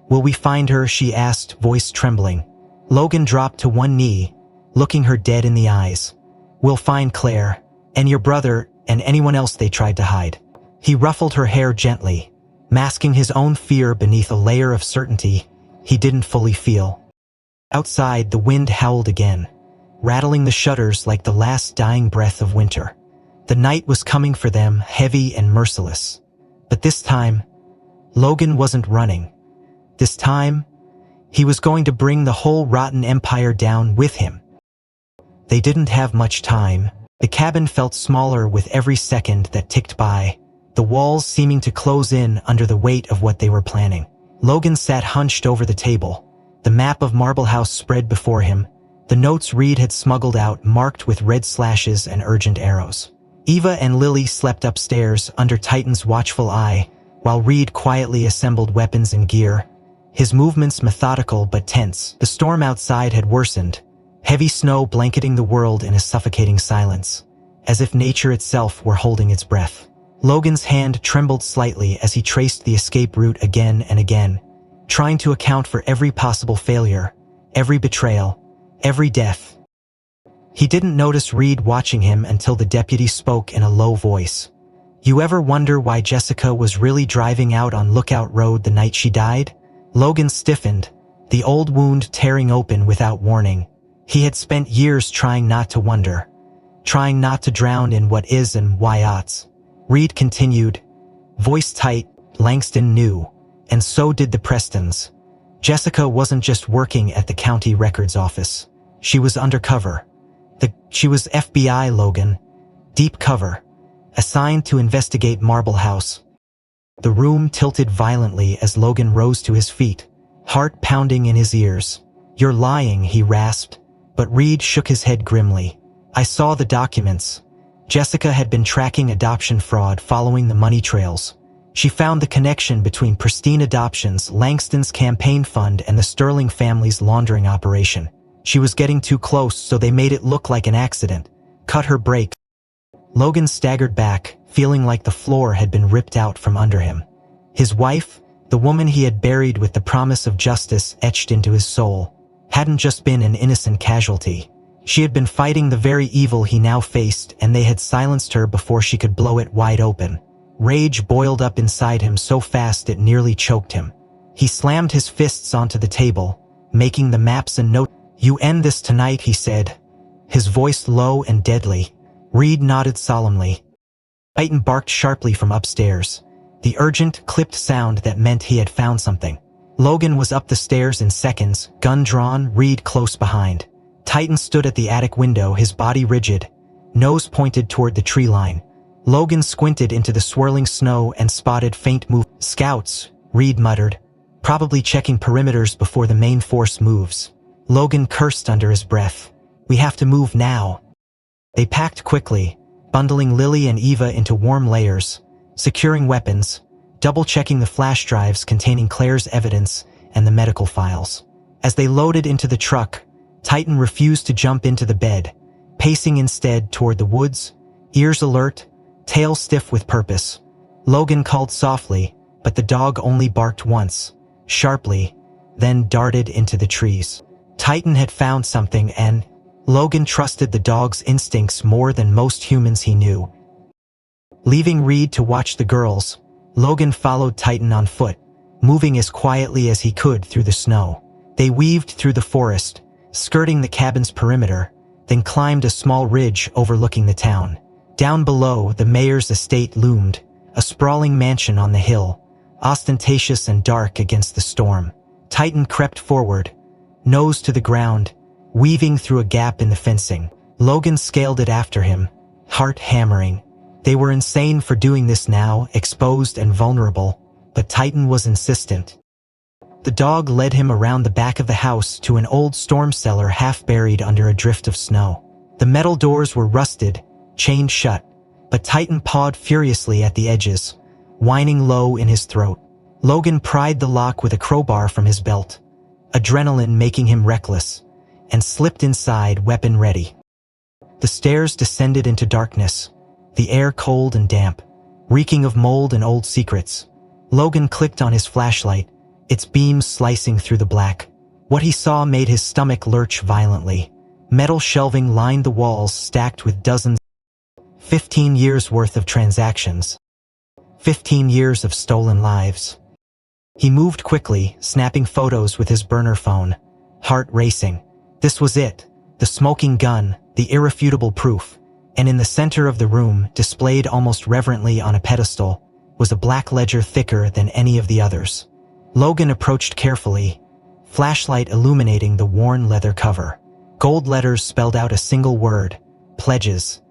"Will we find her?" she asked, voice trembling. Logan dropped to one knee, looking her dead in the eyes. "We'll find Claire, and your brother, and anyone else they tried to hide." He ruffled her hair gently, masking his own fear beneath a layer of certainty he didn't fully feel. Outside, the wind howled again, rattling the shutters like the last dying breath of winter. The night was coming for them, heavy and merciless. But this time, Logan wasn't running. This time, he was going to bring the whole rotten empire down with him. They didn't have much time. The cabin felt smaller with every second that ticked by, the walls seeming to close in under the weight of what they were planning. Logan sat hunched over the table, the map of Marble House spread before him, the notes Reed had smuggled out marked with red slashes and urgent arrows. Eva and Lily slept upstairs under Titan's watchful eye, while Reed quietly assembled weapons and gear, his movements methodical but tense. The storm outside had worsened, heavy snow blanketing the world in a suffocating silence, as if nature itself were holding its breath. Logan's hand trembled slightly as he traced the escape route again and again, trying to account for every possible failure, every betrayal, every death. He didn't notice Reed watching him until the deputy spoke in a low voice. "You ever wonder why Jessica was really driving out on Lookout Road the night she died?" Logan stiffened, the old wound tearing open without warning. He had spent years trying not to wonder, trying not to drown in what is and why oughts. Reed continued, voice tight. "Langston knew, and so did the Prestons. Jessica wasn't just working at the county records office. She was undercover. She was FBI, Logan. Deep cover. Assigned to investigate Marble House." The room tilted violently as Logan rose to his feet, heart pounding in his ears. "You're lying," he rasped, but Reed shook his head grimly. "I saw the documents. Jessica had been tracking adoption fraud following the money trails. She found the connection between Pristine Adoptions, Langston's campaign fund, and the Sterling family's laundering operation. She was getting too close, so they made it look like an accident. Cut her break." Logan staggered back, feeling like the floor had been ripped out from under him. His wife, the woman he had buried with the promise of justice etched into his soul, hadn't just been an innocent casualty. She had been fighting the very evil he now faced, and they had silenced her before she could blow it wide open. Rage boiled up inside him so fast it nearly choked him. He slammed his fists onto the table, making the maps and notes. "You end this tonight," he said, his voice low and deadly. Reed nodded solemnly. Titan barked sharply from upstairs, the urgent, clipped sound that meant he had found something. Logan was up the stairs in seconds, gun drawn, Reed close behind. Titan stood at the attic window, his body rigid, nose pointed toward the tree line. Logan squinted into the swirling snow and spotted faint movement. "Scouts," Reed muttered, "probably checking perimeters before the main force moves." Logan cursed under his breath. "We have to move now." They packed quickly, bundling Lily and Eva into warm layers, securing weapons, double-checking the flash drives containing Claire's evidence and the medical files. As they loaded into the truck, Titan refused to jump into the bed, pacing instead toward the woods, ears alert, tail stiff with purpose. Logan called softly, but the dog only barked once, sharply, then darted into the trees. Titan had found something, and Logan trusted the dog's instincts more than most humans he knew. Leaving Reed to watch the girls, Logan followed Titan on foot, moving as quietly as he could through the snow. They weaved through the forest, skirting the cabin's perimeter, then climbed a small ridge overlooking the town. Down below, the mayor's estate loomed, a sprawling mansion on the hill, ostentatious and dark against the storm. Titan crept forward, nose to the ground, weaving through a gap in the fencing. Logan scaled it after him, heart hammering. They were insane for doing this now, exposed and vulnerable, but Titan was insistent. The dog led him around the back of the house to an old storm cellar half buried under a drift of snow. The metal doors were rusted, chained shut, but Titan pawed furiously at the edges, whining low in his throat. Logan pried the lock with a crowbar from his belt, adrenaline making him reckless, and slipped inside, weapon ready. The stairs descended into darkness, the air cold and damp, reeking of mold and old secrets. Logan clicked on his flashlight, its beams slicing through the black. What he saw made his stomach lurch violently. Metal shelving lined the walls, stacked with dozens. 15 years worth of transactions. 15 years of stolen lives. He moved quickly, snapping photos with his burner phone, heart racing. This was it, the smoking gun, the irrefutable proof. And in the center of the room, displayed almost reverently on a pedestal, was a black ledger thicker than any of the others. Logan approached carefully, flashlight illuminating the worn leather cover. Gold letters spelled out a single word: pledges.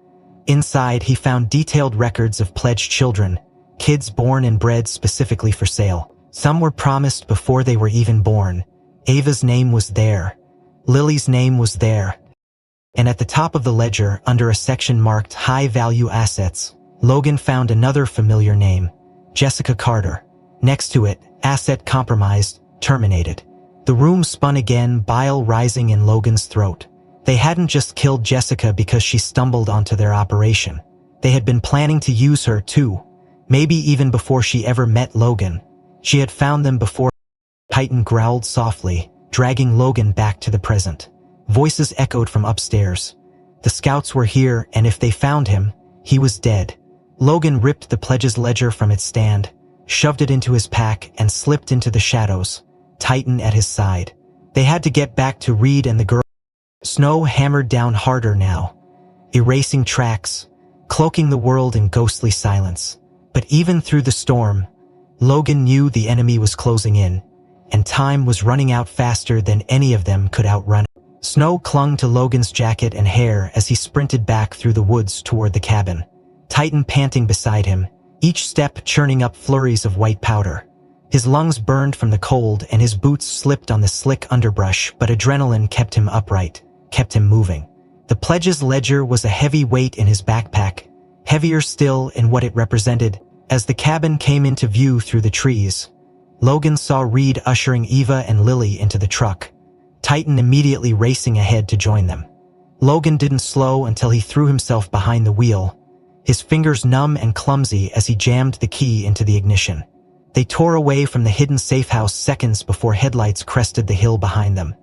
Inside, he found detailed records of pledged children, kids born and bred specifically for sale. Some were promised before they were even born. Ava's name was there. Lily's name was there. And at the top of the ledger, under a section marked high-value assets, Logan found another familiar name: Jessica Carter. Next to it, asset compromised, terminated. The room spun again, bile rising in Logan's throat. They hadn't just killed Jessica because she stumbled onto their operation. They had been planning to use her too, maybe even before she ever met Logan. She had found them before. Titan growled softly, dragging Logan back to the present. Voices echoed from upstairs. The scouts were here, and if they found him, he was dead. Logan ripped the pledge's ledger from its stand, shoved it into his pack, and slipped into the shadows, Titan at his side. They had to get back to Reed and the girl. Snow hammered down harder now, erasing tracks, cloaking the world in ghostly silence. But even through the storm, Logan knew the enemy was closing in, and time was running out faster than any of them could outrun. Snow clung to Logan's jacket and hair as he sprinted back through the woods toward the cabin, Titan panting beside him, each step churning up flurries of white powder. His lungs burned from the cold and his boots slipped on the slick underbrush, but adrenaline kept him upright, kept him moving. The pledge's ledger was a heavy weight in his backpack, heavier still in what it represented. As the cabin came into view through the trees, Logan saw Reed ushering Eva and Lily into the truck, Titan immediately racing ahead to join them. Logan didn't slow until he threw himself behind the wheel, his fingers numb and clumsy as he jammed the key into the ignition. They tore away from the hidden safehouse seconds before headlights crested the hill behind them,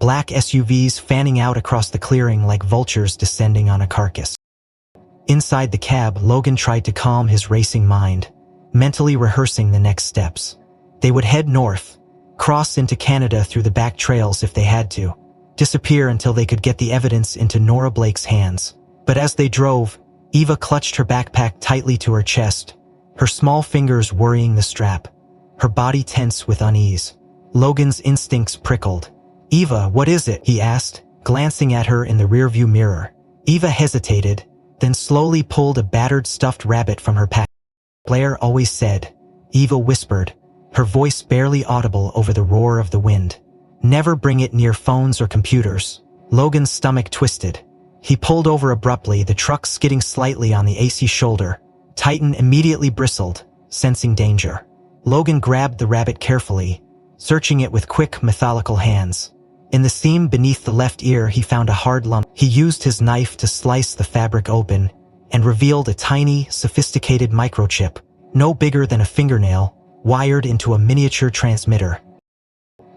black SUVs fanning out across the clearing like vultures descending on a carcass. Inside the cab, Logan tried to calm his racing mind, mentally rehearsing the next steps. They would head north, cross into Canada through the back trails if they had to, disappear until they could get the evidence into Nora Blake's hands. But as they drove, Eva clutched her backpack tightly to her chest, her small fingers worrying the strap, her body tense with unease. Logan's instincts prickled. "Eva, what is it?" he asked, glancing at her in the rearview mirror. Eva hesitated, then slowly pulled a battered stuffed rabbit from her pack. "Blair always said," Eva whispered, her voice barely audible over the roar of the wind. "Never bring it near phones or computers." Logan's stomach twisted. He pulled over abruptly, the truck skidding slightly on the AC shoulder. Titan immediately bristled, sensing danger. Logan grabbed the rabbit carefully, searching it with quick, methodical hands. In the seam beneath the left ear, he found a hard lump. He used his knife to slice the fabric open and revealed a tiny, sophisticated microchip, no bigger than a fingernail, wired into a miniature transmitter.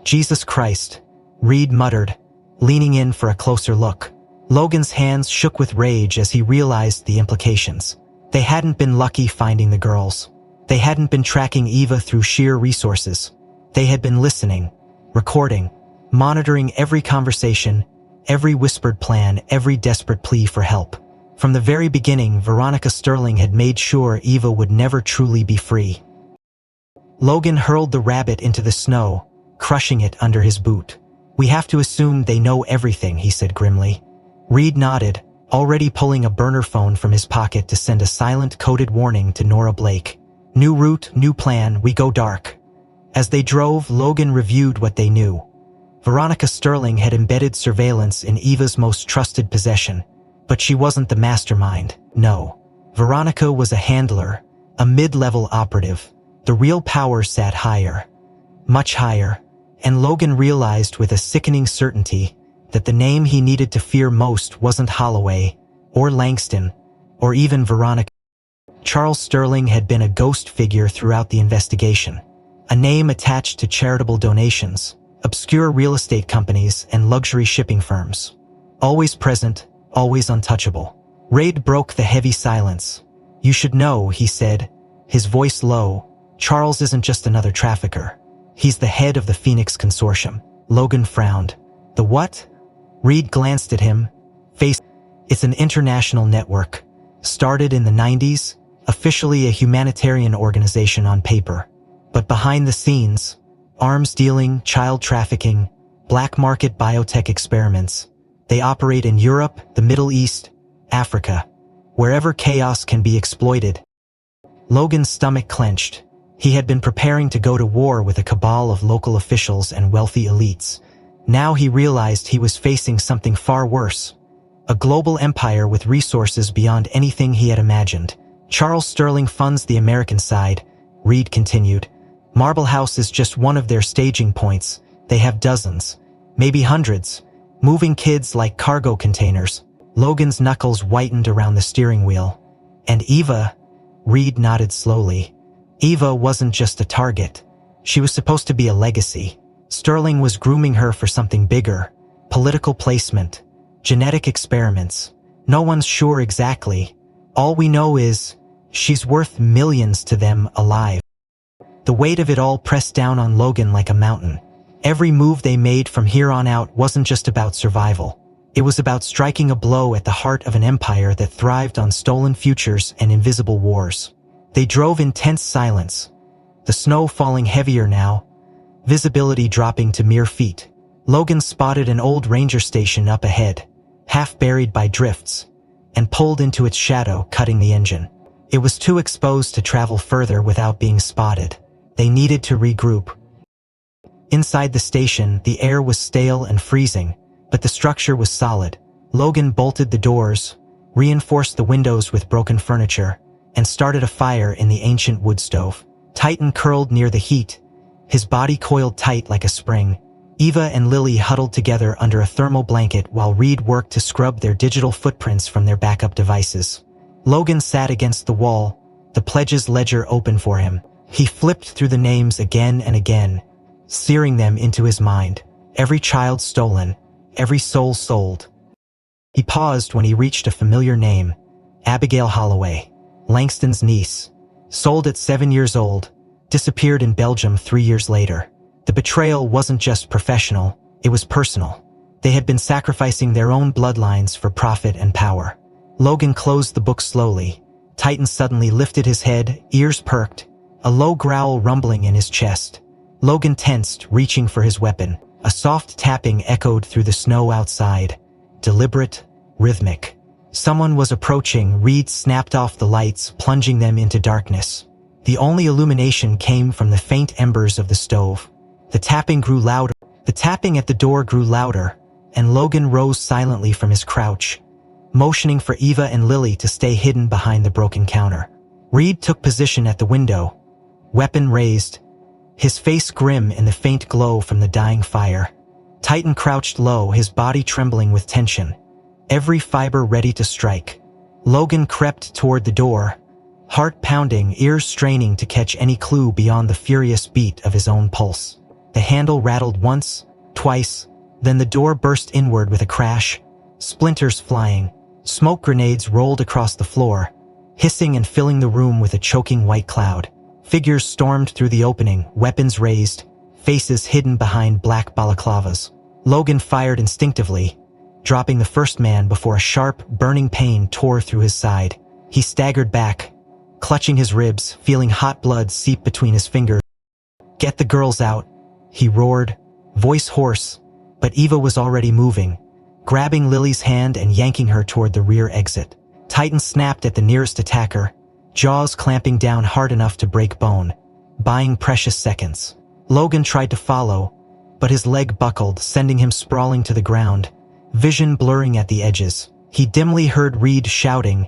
"Jesus Christ," Reed muttered, leaning in for a closer look. Logan's hands shook with rage as he realized the implications. They hadn't been lucky finding the girls. They hadn't been tracking Eva through sheer resources. They had been listening, recording, monitoring every conversation, every whispered plan, every desperate plea for help. From the very beginning, Veronica Sterling had made sure Eva would never truly be free. Logan hurled the rabbit into the snow, crushing it under his boot. "We have to assume they know everything," he said grimly. Reed nodded, already pulling a burner phone from his pocket to send a silent coded warning to Nora Blake. "New route, new plan, we go dark." As they drove, Logan reviewed what they knew. Veronica Sterling had embedded surveillance in Eva's most trusted possession, but she wasn't the mastermind, no. Veronica was a handler, a mid-level operative. The real power sat higher, much higher, and Logan realized with a sickening certainty that the name he needed to fear most wasn't Holloway, or Langston, or even Veronica. Charles Sterling had been a ghost figure throughout the investigation, a name attached to charitable donations, obscure real estate companies, and luxury shipping firms. Always present, always untouchable. Reid broke the heavy silence. "You should know," he said, his voice low. "Charles isn't just another trafficker. He's the head of the Phoenix Consortium." Logan frowned. "The what?" Reid glanced at him. It's an international network. Started in the 90s, officially a humanitarian organization on paper. But behind the scenes, arms dealing, child trafficking, black market biotech experiments. They operate in Europe, the Middle East, Africa, wherever chaos can be exploited. Logan's stomach clenched. He had been preparing to go to war with a cabal of local officials and wealthy elites. Now he realized he was facing something far worse. A global empire with resources beyond anything he had imagined. Charles Sterling funds the American side, Reid continued. Marble House is just one of their staging points. They have dozens, maybe hundreds, moving kids like cargo containers. Logan's knuckles whitened around the steering wheel. And Eva? Reid nodded slowly. Eva wasn't just a target. She was supposed to be a legacy. Sterling was grooming her for something bigger. Political placement. Genetic experiments. No one's sure exactly. All we know is, she's worth millions to them alive. The weight of it all pressed down on Logan like a mountain. Every move they made from here on out wasn't just about survival. It was about striking a blow at the heart of an empire that thrived on stolen futures and invisible wars. They drove in tense silence, the snow falling heavier now, visibility dropping to mere feet. Logan spotted an old ranger station up ahead, half buried by drifts, and pulled into its shadow, cutting the engine. It was too exposed to travel further without being spotted. They needed to regroup. Inside the station, the air was stale and freezing, but the structure was solid. Logan bolted the doors, reinforced the windows with broken furniture, and started a fire in the ancient wood stove. Titan curled near the heat, his body coiled tight like a spring. Eva and Lily huddled together under a thermal blanket while Reid worked to scrub their digital footprints from their backup devices. Logan sat against the wall, the pledges ledger open for him. He flipped through the names again and again, searing them into his mind. Every child stolen, every soul sold. He paused when he reached a familiar name, Abigail Holloway, Langston's niece. Sold at 7 years old, disappeared in Belgium 3 years later. The betrayal wasn't just professional, it was personal. They had been sacrificing their own bloodlines for profit and power. Logan closed the book slowly. Titan suddenly lifted his head, ears perked, a low growl rumbling in his chest. Logan tensed, reaching for his weapon. A soft tapping echoed through the snow outside, deliberate, rhythmic. Someone was approaching. Reid snapped off the lights, plunging them into darkness. The only illumination came from the faint embers of the stove. The tapping grew louder. The tapping at the door grew louder, and Logan rose silently from his crouch, motioning for Eva and Lily to stay hidden behind the broken counter. Reid took position at the window, weapon raised, his face grim in the faint glow from the dying fire. Titan crouched low, his body trembling with tension, every fiber ready to strike. Logan crept toward the door, heart pounding, ears straining to catch any clue beyond the furious beat of his own pulse. The handle rattled once, twice, then the door burst inward with a crash, splinters flying. Smoke grenades rolled across the floor, hissing and filling the room with a choking white cloud. Figures stormed through the opening, weapons raised, faces hidden behind black balaclavas. Logan fired instinctively, dropping the first man before a sharp, burning pain tore through his side. He staggered back, clutching his ribs, feeling hot blood seep between his fingers. "Get the girls out," he roared, voice hoarse, but Eva was already moving, grabbing Lily's hand and yanking her toward the rear exit. Titan snapped at the nearest attacker, jaws clamping down hard enough to break bone, buying precious seconds. Logan tried to follow, but his leg buckled, sending him sprawling to the ground, vision blurring at the edges. He dimly heard Reid shouting,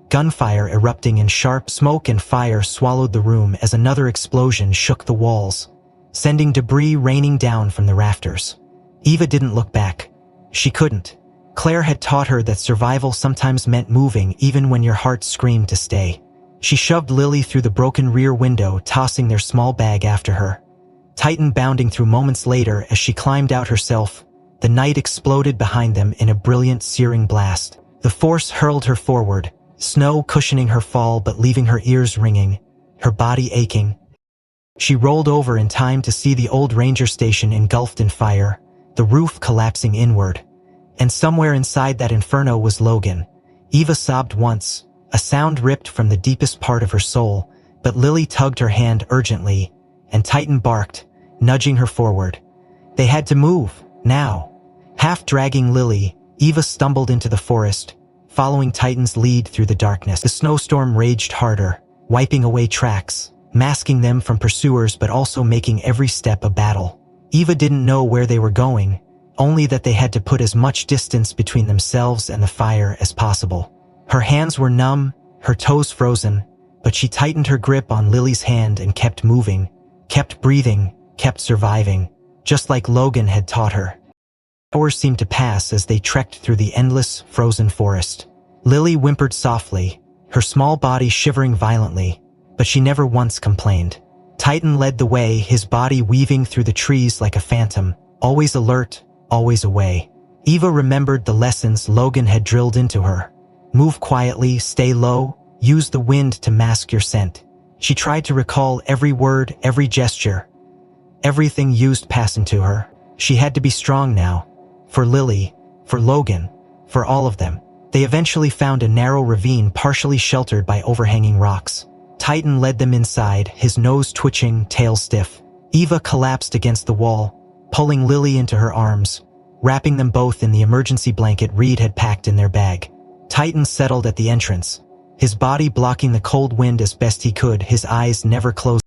gunfire erupting in sharp smoke, and fire swallowed the room as another explosion shook the walls, sending debris raining down from the rafters. Eva didn't look back. She couldn't. Claire had taught her that survival sometimes meant moving even when your heart screamed to stay. She shoved Lily through the broken rear window, tossing their small bag after her. Titan bounding through moments later as she climbed out herself, the night exploded behind them in a brilliant, searing blast. The force hurled her forward, snow cushioning her fall but leaving her ears ringing, her body aching. She rolled over in time to see the old ranger station engulfed in fire, the roof collapsing inward. And somewhere inside that inferno was Logan. Eva sobbed once, a sound ripped from the deepest part of her soul, but Lily tugged her hand urgently, and Titan barked, nudging her forward. They had to move, now. Half dragging Lily, Eva stumbled into the forest, following Titan's lead through the darkness. The snowstorm raged harder, wiping away tracks, masking them from pursuers but also making every step a battle. Eva didn't know where they were going, only that they had to put as much distance between themselves and the fire as possible. Her hands were numb, her toes frozen, but she tightened her grip on Lily's hand and kept moving, kept breathing, kept surviving, just like Logan had taught her. Hours seemed to pass as they trekked through the endless, frozen forest. Lily whimpered softly, her small body shivering violently, but she never once complained. Titan led the way, his body weaving through the trees like a phantom, always alert, always away. Eva remembered the lessons Logan had drilled into her. Move quietly, stay low, use the wind to mask your scent. She tried to recall every word, every gesture. Everything used passed into her. She had to be strong now. For Lily, for Logan, for all of them. They eventually found a narrow ravine partially sheltered by overhanging rocks. Titan led them inside, his nose twitching, tail stiff. Eva collapsed against the wall, pulling Lily into her arms, wrapping them both in the emergency blanket Reed had packed in their bag. Titan settled at the entrance, his body blocking the cold wind as best he could, his eyes never closed.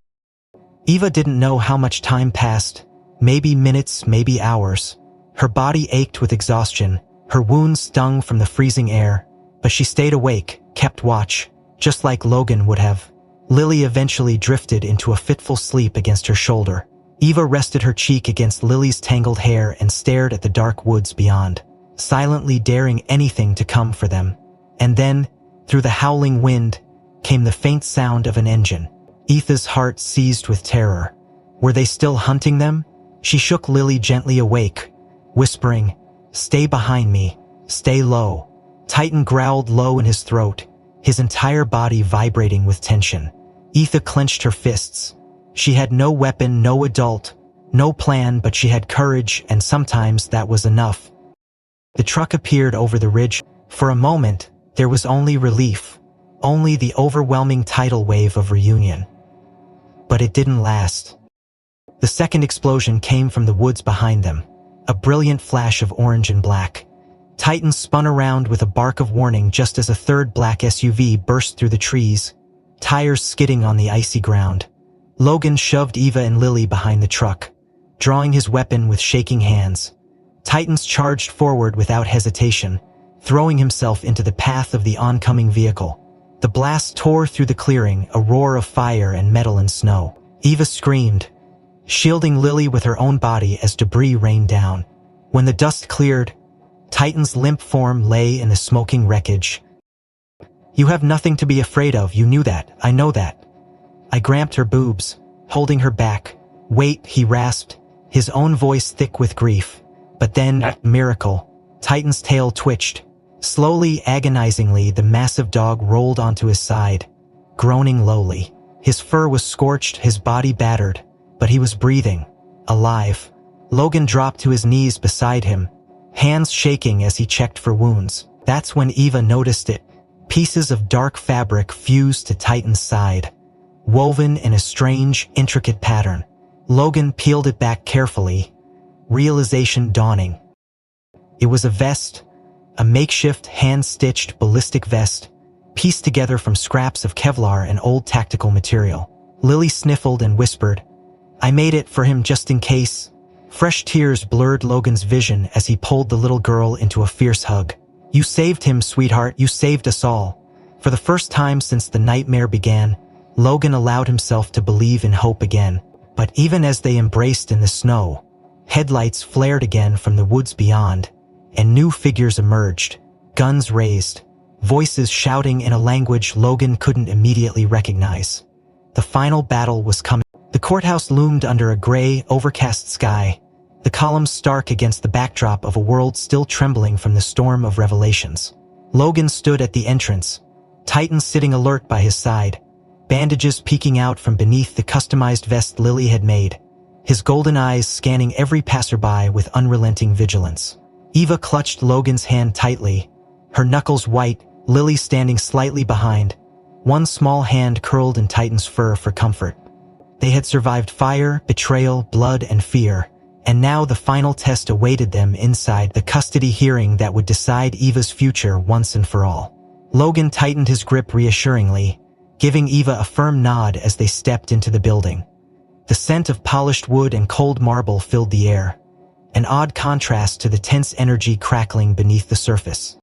Eva didn't know how much time passed, maybe minutes, maybe hours. Her body ached with exhaustion, her wounds stung from the freezing air, but she stayed awake, kept watch, just like Logan would have. Lily eventually drifted into a fitful sleep against her shoulder. Eva rested her cheek against Lily's tangled hair and stared at the dark woods beyond, silently daring anything to come for them. And then, through the howling wind, came the faint sound of an engine. Eva's heart seized with terror. Were they still hunting them? She shook Lily gently awake, whispering, "Stay behind me, stay low." Titan growled low in his throat, his entire body vibrating with tension. Eva clenched her fists. She had no weapon, no adult, no plan, but she had courage, and sometimes that was enough. The truck appeared over the ridge. For a moment, there was only relief, only the overwhelming tidal wave of reunion. But it didn't last. The second explosion came from the woods behind them, a brilliant flash of orange and black. Titan spun around with a bark of warning just as a third black SUV burst through the trees, tires skidding on the icy ground. Logan shoved Eva and Lily behind the truck, drawing his weapon with shaking hands. Titans charged forward without hesitation, throwing himself into the path of the oncoming vehicle. The blast tore through the clearing, a roar of fire and metal and snow. Eva screamed, shielding Lily with her own body as debris rained down. When the dust cleared, Titan's limp form lay in the smoking wreckage. "You have nothing to be afraid of, you knew that, I know that." I grabbed her boobs, holding her back. "Wait," he rasped, his own voice thick with grief. But then, miracle. Titan's tail twitched. Slowly, agonizingly, the massive dog rolled onto his side, groaning lowly. His fur was scorched, his body battered, but he was breathing, alive. Logan dropped to his knees beside him, hands shaking as he checked for wounds. That's when Eva noticed it. Pieces of dark fabric fused to Titan's side, woven in a strange, intricate pattern. Logan peeled it back carefully, realization dawning. It was a vest, a makeshift, hand-stitched ballistic vest, pieced together from scraps of Kevlar and old tactical material. Lily sniffled and whispered, "I made it for him just in case." Fresh tears blurred Logan's vision as he pulled the little girl into a fierce hug. "You saved him, sweetheart, you saved us all." For the first time since the nightmare began, Logan allowed himself to believe in hope again. But even as they embraced in the snow, headlights flared again from the woods beyond, and new figures emerged, guns raised, voices shouting in a language Logan couldn't immediately recognize. The final battle was coming. The courthouse loomed under a gray, overcast sky, the columns stark against the backdrop of a world still trembling from the storm of revelations. Logan stood at the entrance, Titan sitting alert by his side, bandages peeking out from beneath the customized vest Lily had made, his golden eyes scanning every passerby with unrelenting vigilance. Eva clutched Logan's hand tightly, her knuckles white, Lily standing slightly behind, one small hand curled in Titan's fur for comfort. They had survived fire, betrayal, blood, and fear, and now the final test awaited them inside the custody hearing that would decide Eva's future once and for all. Logan tightened his grip reassuringly, giving Eva a firm nod as they stepped into the building. The scent of polished wood and cold marble filled the air, an odd contrast to the tense energy crackling beneath the surface.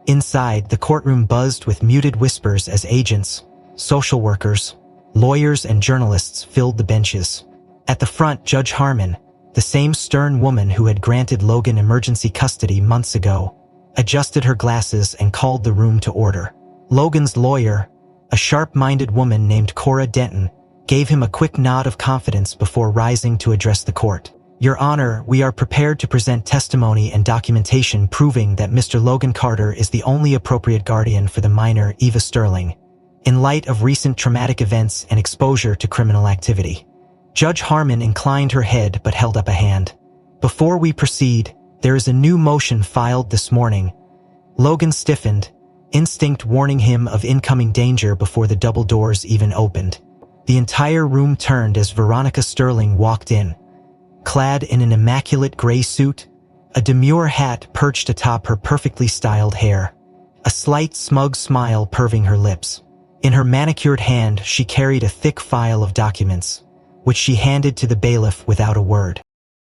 Inside, the courtroom buzzed with muted whispers as agents, social workers, lawyers, and journalists filled the benches. At the front, Judge Harmon, the same stern woman who had granted Logan emergency custody months ago, adjusted her glasses and called the room to order. Logan's lawyer, a sharp-minded woman named Cora Denton, gave him a quick nod of confidence before rising to address the court. "Your Honor, we are prepared to present testimony and documentation proving that Mr. Logan Carter is the only appropriate guardian for the minor Eva Sterling, in light of recent traumatic events and exposure to criminal activity." Judge Harmon inclined her head but held up a hand. "Before we proceed, there is a new motion filed this morning." Logan stiffened, instinct warning him of incoming danger before the double doors even opened. The entire room turned as Veronica Sterling walked in. Clad in an immaculate gray suit, a demure hat perched atop her perfectly styled hair, a slight smug smile curving her lips. In her manicured hand, she carried a thick file of documents, which she handed to the bailiff without a word.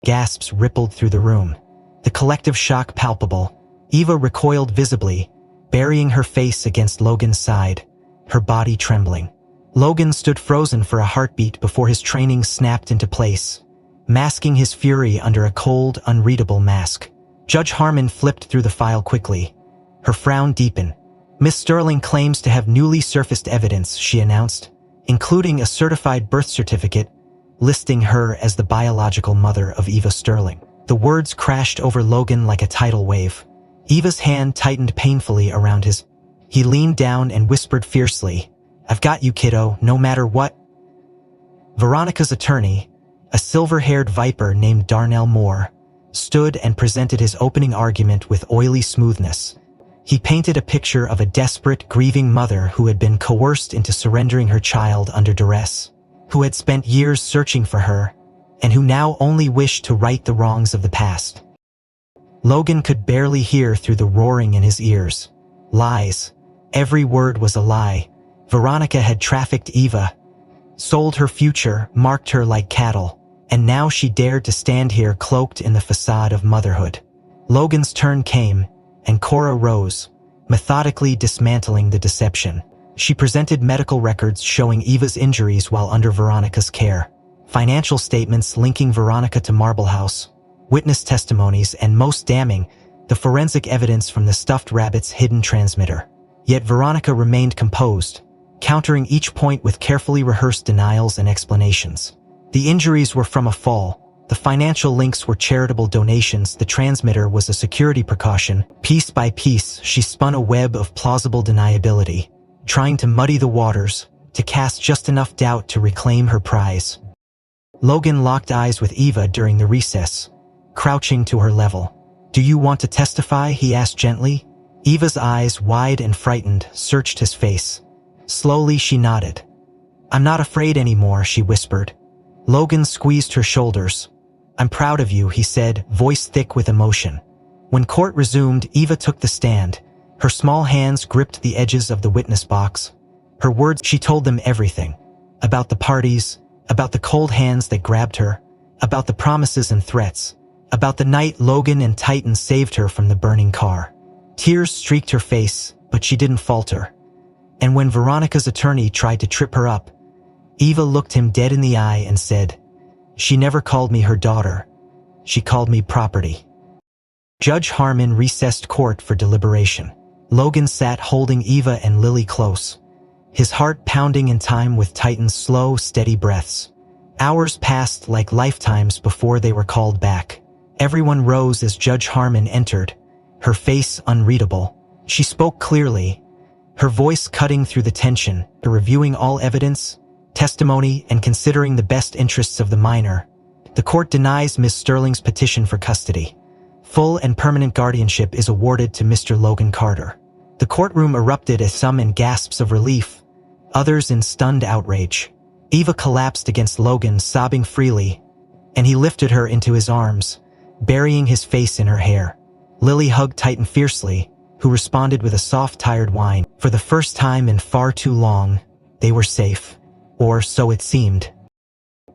Gasps rippled through the room, the collective shock palpable. Eva recoiled visibly, burying her face against Logan's side, her body trembling. Logan stood frozen for a heartbeat before his training snapped into place, masking his fury under a cold, unreadable mask. Judge Harmon flipped through the file quickly, her frown deepened. "Miss Sterling claims to have newly surfaced evidence," she announced, "including a certified birth certificate listing her as the biological mother of Eva Sterling." The words crashed over Logan like a tidal wave. Eva's hand tightened painfully around his. He leaned down and whispered fiercely, "I've got you, kiddo, no matter what." Veronica's attorney, a silver-haired viper named Darnell Moore, stood and presented his opening argument with oily smoothness. He painted a picture of a desperate, grieving mother who had been coerced into surrendering her child under duress, who had spent years searching for her, and who now only wished to right the wrongs of the past. Logan could barely hear through the roaring in his ears. Lies. Every word was a lie. Veronica had trafficked Eva, sold her future, marked her like cattle, and now she dared to stand here cloaked in the facade of motherhood. Logan's turn came, and Cora rose, methodically dismantling the deception. She presented medical records showing Eva's injuries while under Veronica's care, financial statements linking Veronica to Marble House, witness testimonies, and most damning, the forensic evidence from the stuffed rabbit's hidden transmitter. Yet Veronica remained composed, countering each point with carefully rehearsed denials and explanations. The injuries were from a fall, the financial links were charitable donations, the transmitter was a security precaution. Piece by piece, she spun a web of plausible deniability, trying to muddy the waters, to cast just enough doubt to reclaim her prize. Logan locked eyes with Eva during the recess, crouching to her level. "Do you want to testify?" he asked gently. Eva's eyes, wide and frightened, searched his face. Slowly she nodded. "I'm not afraid anymore," she whispered. Logan squeezed her shoulders. "I'm proud of you," he said, voice thick with emotion. When court resumed, Eva took the stand. Her small hands gripped the edges of the witness box. Her words, she told them everything. About the parties, about the cold hands that grabbed her, about the promises and threats, about the night Logan and Titan saved her from the burning car. Tears streaked her face, but she didn't falter. And when Veronica's attorney tried to trip her up, Eva looked him dead in the eye and said, "She never called me her daughter. She called me property." Judge Harmon recessed court for deliberation. Logan sat holding Eva and Lily close, his heart pounding in time with Titan's slow, steady breaths. Hours passed like lifetimes before they were called back. Everyone rose as Judge Harmon entered, her face unreadable. She spoke clearly, her voice cutting through the tension, reviewing all evidence, testimony, and considering the best interests of the minor. The court denies Ms. Sterling's petition for custody. Full and permanent guardianship is awarded to Mr. Logan Carter. The courtroom erupted as some in gasps of relief, others in stunned outrage. Eva collapsed against Logan, sobbing freely, and he lifted her into his arms, burying his face in her hair. Lily hugged Titan fiercely, who responded with a soft, tired whine. For the first time in far too long, they were safe. Or so it seemed.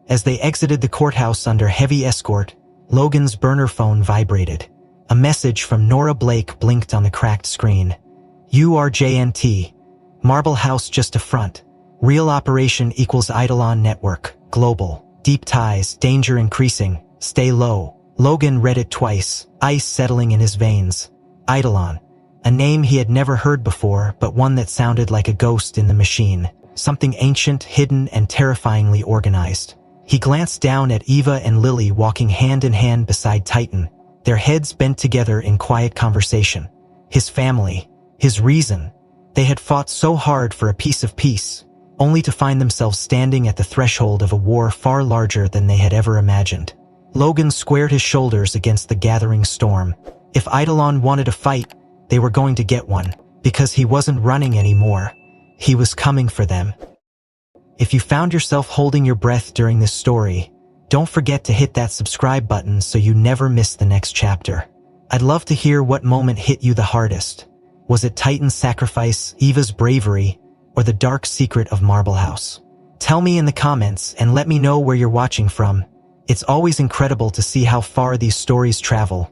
As they exited the courthouse under heavy escort, Logan's burner phone vibrated. A message from Nora Blake blinked on the cracked screen. URJNT. Marble House just a front. Real operation equals Eidolon Network. Global. Deep ties. Danger increasing. Stay low. Logan read it twice, ice settling in his veins. Eidolon. A name he had never heard before, but one that sounded like a ghost in the machine. Something ancient, hidden, and terrifyingly organized. He glanced down at Eva and Lily walking hand in hand beside Titan, their heads bent together in quiet conversation. His family. His reason. They had fought so hard for a piece of peace, only to find themselves standing at the threshold of a war far larger than they had ever imagined. Logan squared his shoulders against the gathering storm. If Eidolon wanted a fight, they were going to get one, because he wasn't running anymore. He was coming for them. If you found yourself holding your breath during this story, don't forget to hit that subscribe button so you never miss the next chapter. I'd love to hear what moment hit you the hardest. Was it Titan's sacrifice, Eva's bravery, or the dark secret of Marble House? Tell me in the comments and let me know where you're watching from. It's always incredible to see how far these stories travel,